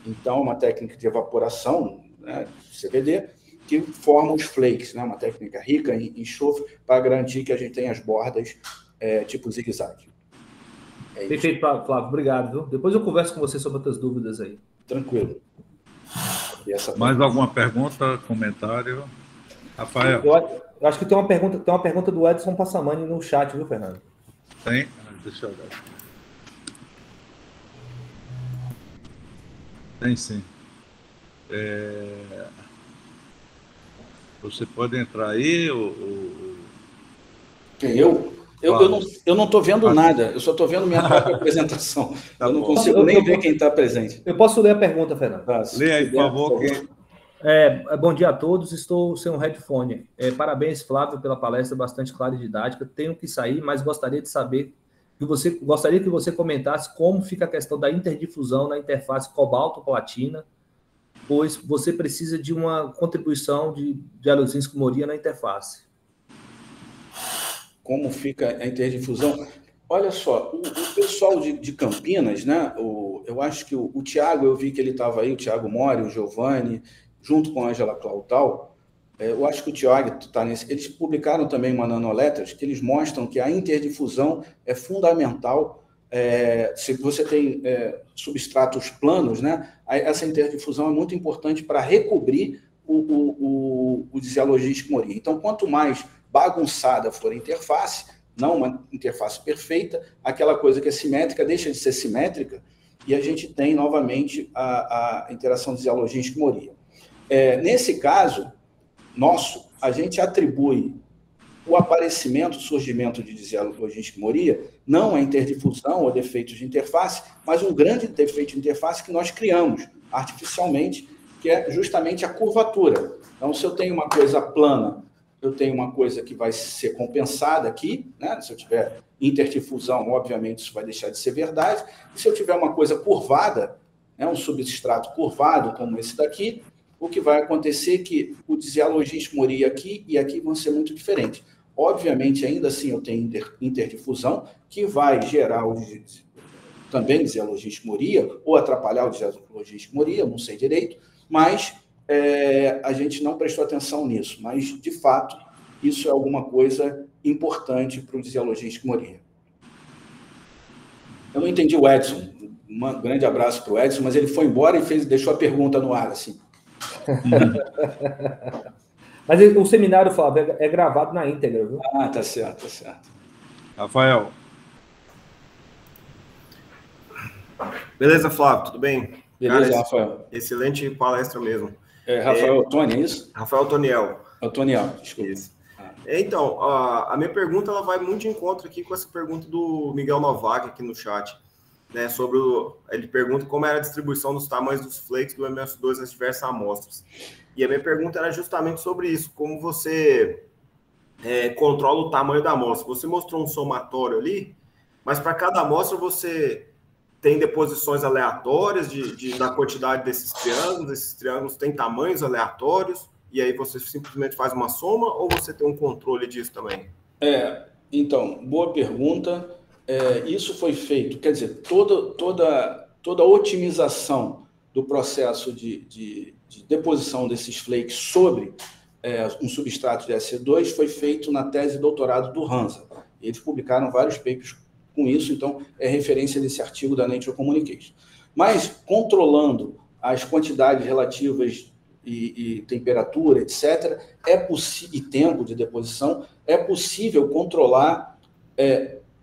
Então, é uma técnica de evaporação, né, CVD, que forma os flakes, né? Uma técnica rica em enxofre para garantir que a gente tenha as bordas tipo zigue-zague. Perfeito, Flávio. Obrigado. Viu? Depois eu converso com você sobre outras dúvidas aí. Tranquilo. Mais alguma pergunta, comentário? Rafael? Eu acho que tem uma pergunta do Edson Passamani no chat, viu, Fernando? Tem? Deixa eu ver. Tem sim. Você pode entrar aí? Quem, eu? Eu não estou vendo nada, eu só estou vendo minha própria apresentação. Eu não consigo nem ver quem está presente. Eu posso ler a pergunta, Fernando? Lê aí, por favor. Bom dia a todos, estou sem um headphone. Parabéns, Flávio, pela palestra bastante clara e didática. Tenho que sair, mas gostaria de saber que você comentasse como fica a questão da interdifusão na interface cobalto-platina, pois você precisa de uma contribuição de Jaluzinski-Moria na interface. Como fica a interdifusão? Olha só, o pessoal de Campinas, né? Eu acho que o Tiago, eu vi que ele estava aí, o Tiago Mori, o Giovanni, junto com a Angela Clautal. Eu acho que o Tiago está nesse. Eles publicaram também uma nanoletras que eles mostram que a interdifusão é fundamental. Se você tem substratos planos, né? Essa interdifusão é muito importante para recobrir o Jaluzinski-Moria. Então, quanto mais bagunçada for a interface, não uma interface perfeita, aquela coisa que é simétrica deixa de ser simétrica e a gente tem novamente a interação de Jaluzinski-Moria. Nesse caso nosso, a gente atribui o aparecimento, o surgimento de Jaluzinski-Moria não a interdifusão ou defeitos de interface, mas um grande defeito de interface que nós criamos artificialmente, que é justamente a curvatura. Então, se eu tenho uma coisa plana, eu tenho uma coisa que vai ser compensada aqui, né? Se eu tiver interdifusão, obviamente, isso vai deixar de ser verdade. E se eu tiver uma coisa curvada, né? Um substrato curvado, como esse daqui, o que vai acontecer é que o Jaluzinski-Moria aqui e aqui vão ser muito diferentes. Obviamente, ainda assim, eu tenho interdifusão, que vai gerar também Jaluzinski-Moria, ou atrapalhar o Jaluzinski-Moria, não sei direito, mas a gente não prestou atenção nisso. Mas, de fato, isso é alguma coisa importante para o Desialogística Morinha. Eu não entendi o Edson. Um grande abraço para o Edson, mas ele foi embora e deixou a pergunta no ar, assim. Mas o seminário, Flávio, é gravado na íntegra, viu? Ah, tá certo, tá certo. Rafael. Beleza, Flávio, tudo bem? Beleza, cara, Rafael. Excelente palestra mesmo. Rafael Tony, é isso? Rafael Toniel. Toniel, desculpa. Isso. Então, a minha pergunta ela vai muito de encontro aqui com essa pergunta do Miguel Novak aqui no chat, né, sobre ele pergunta como era a distribuição dos tamanhos dos flakes do MS2 nas diversas amostras. E a minha pergunta era justamente sobre isso, como você controla o tamanho da amostra. Você mostrou um somatório ali, mas para cada amostra você tem deposições aleatórias da quantidade desses triângulos têm tamanhos aleatórios, e aí você simplesmente faz uma soma, ou você tem um controle disso também? Então, boa pergunta. Isso foi feito, quer dizer, toda a otimização do processo de deposição desses flakes sobre um substrato de SE2 foi feito na tese de doutorado do Hansa. Eles publicaram vários papers com isso, então é referência desse artigo da Nature Communications. Mas, controlando as quantidades relativas e temperatura, etc., e tempo de deposição, é possível controlar,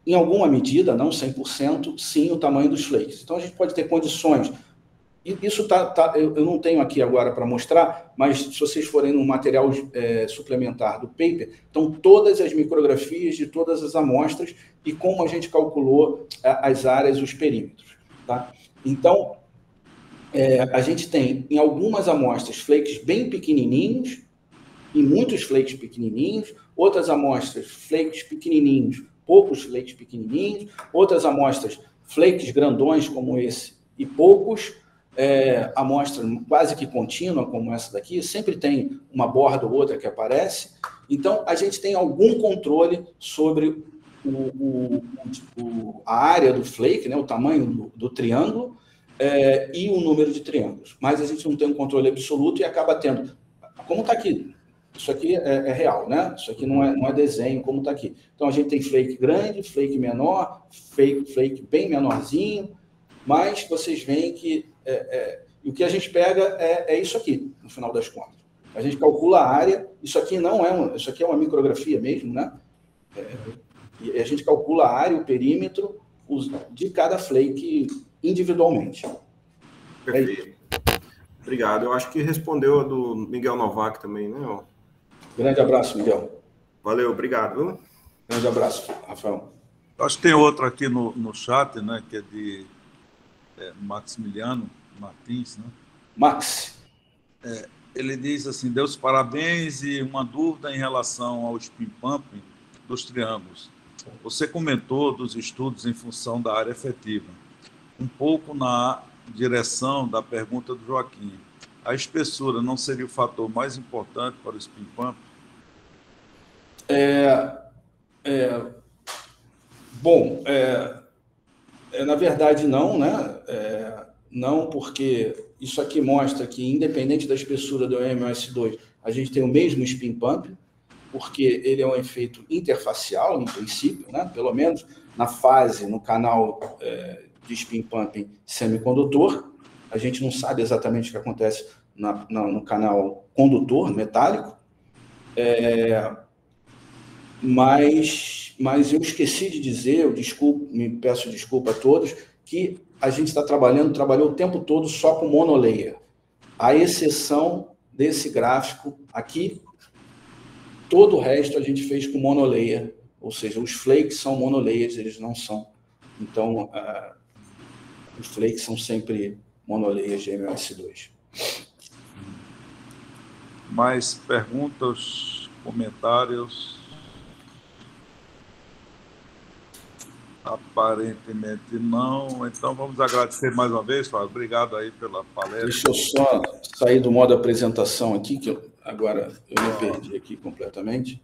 em alguma medida, não 100%, sim, o tamanho dos flakes. Então, a gente pode ter condições. Isso eu não tenho aqui agora para mostrar, mas se vocês forem no material suplementar do paper, estão todas as micrografias de todas as amostras e como a gente calculou as áreas, os perímetros. Tá? Então, a gente tem, em algumas amostras, flakes bem pequenininhos, e muitos flakes pequenininhos, outras amostras, flakes pequenininhos, poucos flakes pequenininhos, outras amostras, flakes grandões como esse e poucos, amostra quase que contínua como essa daqui, sempre tem uma borda ou outra que aparece. Então, a gente tem algum controle sobre a área do flake, né, o tamanho do triângulo, e o número de triângulos. Mas a gente não tem um controle absoluto e acaba tendo... Como está aqui? Isso aqui é real, né? Isso aqui não é desenho, como está aqui. Então, a gente tem flake grande, flake menor, flake bem menorzinho, mas vocês veem que o que a gente pega é isso aqui, no final das contas. A gente calcula a área, isso aqui isso aqui é uma micrografia mesmo, né? E a gente calcula a área, o perímetro de cada flake individualmente. Perfeito. Obrigado. Eu acho que respondeu a do Miguel Novak também, né? Grande abraço, Miguel. Valeu, obrigado. Viu? Grande abraço, Rafael. Acho que tem outro aqui no chat, né, que é de Maximiliano Martins, né? Max. Ele diz assim, deu os parabéns e uma dúvida em relação ao spin pumping dos triângulos. Você comentou dos estudos em função da área efetiva. Um pouco na direção da pergunta do Joaquim. A espessura não seria o fator mais importante para o spin pump? Bom, na verdade não, né? Não, porque isso aqui mostra que, independente da espessura do MS2, a gente tem o mesmo spin pump, porque ele é um efeito interfacial, em princípio, né? Pelo menos na fase, no canal de spin pumping semicondutor. A gente não sabe exatamente o que acontece no canal condutor metálico, mas eu esqueci de dizer, me peço desculpa a todos, que a gente trabalhou o tempo todo só com monolayer. À exceção desse gráfico aqui, todo o resto a gente fez com monolayer, ou seja, os flakes são monolayers, eles não são. Então, os flakes são sempre monolayers de MS2. Mais perguntas, comentários? Aparentemente não. Então, vamos agradecer mais uma vez, Fábio. Obrigado aí pela palestra. Deixa eu só sair do modo apresentação aqui, que agora eu me perdi aqui completamente.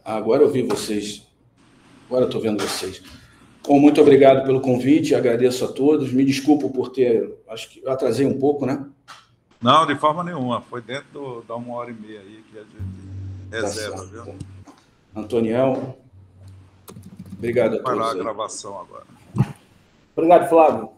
Agora eu vi vocês. Agora eu estou vendo vocês. Bom, muito obrigado pelo convite, agradeço a todos. Me desculpo por acho que eu atrasei um pouco, né? Não, de forma nenhuma. Foi dentro da 1h30 aí que a gente reserva, Tá, viu? Antoniel, obrigado a Vou parar todos a aí. gravação agora. Obrigado, Flávio.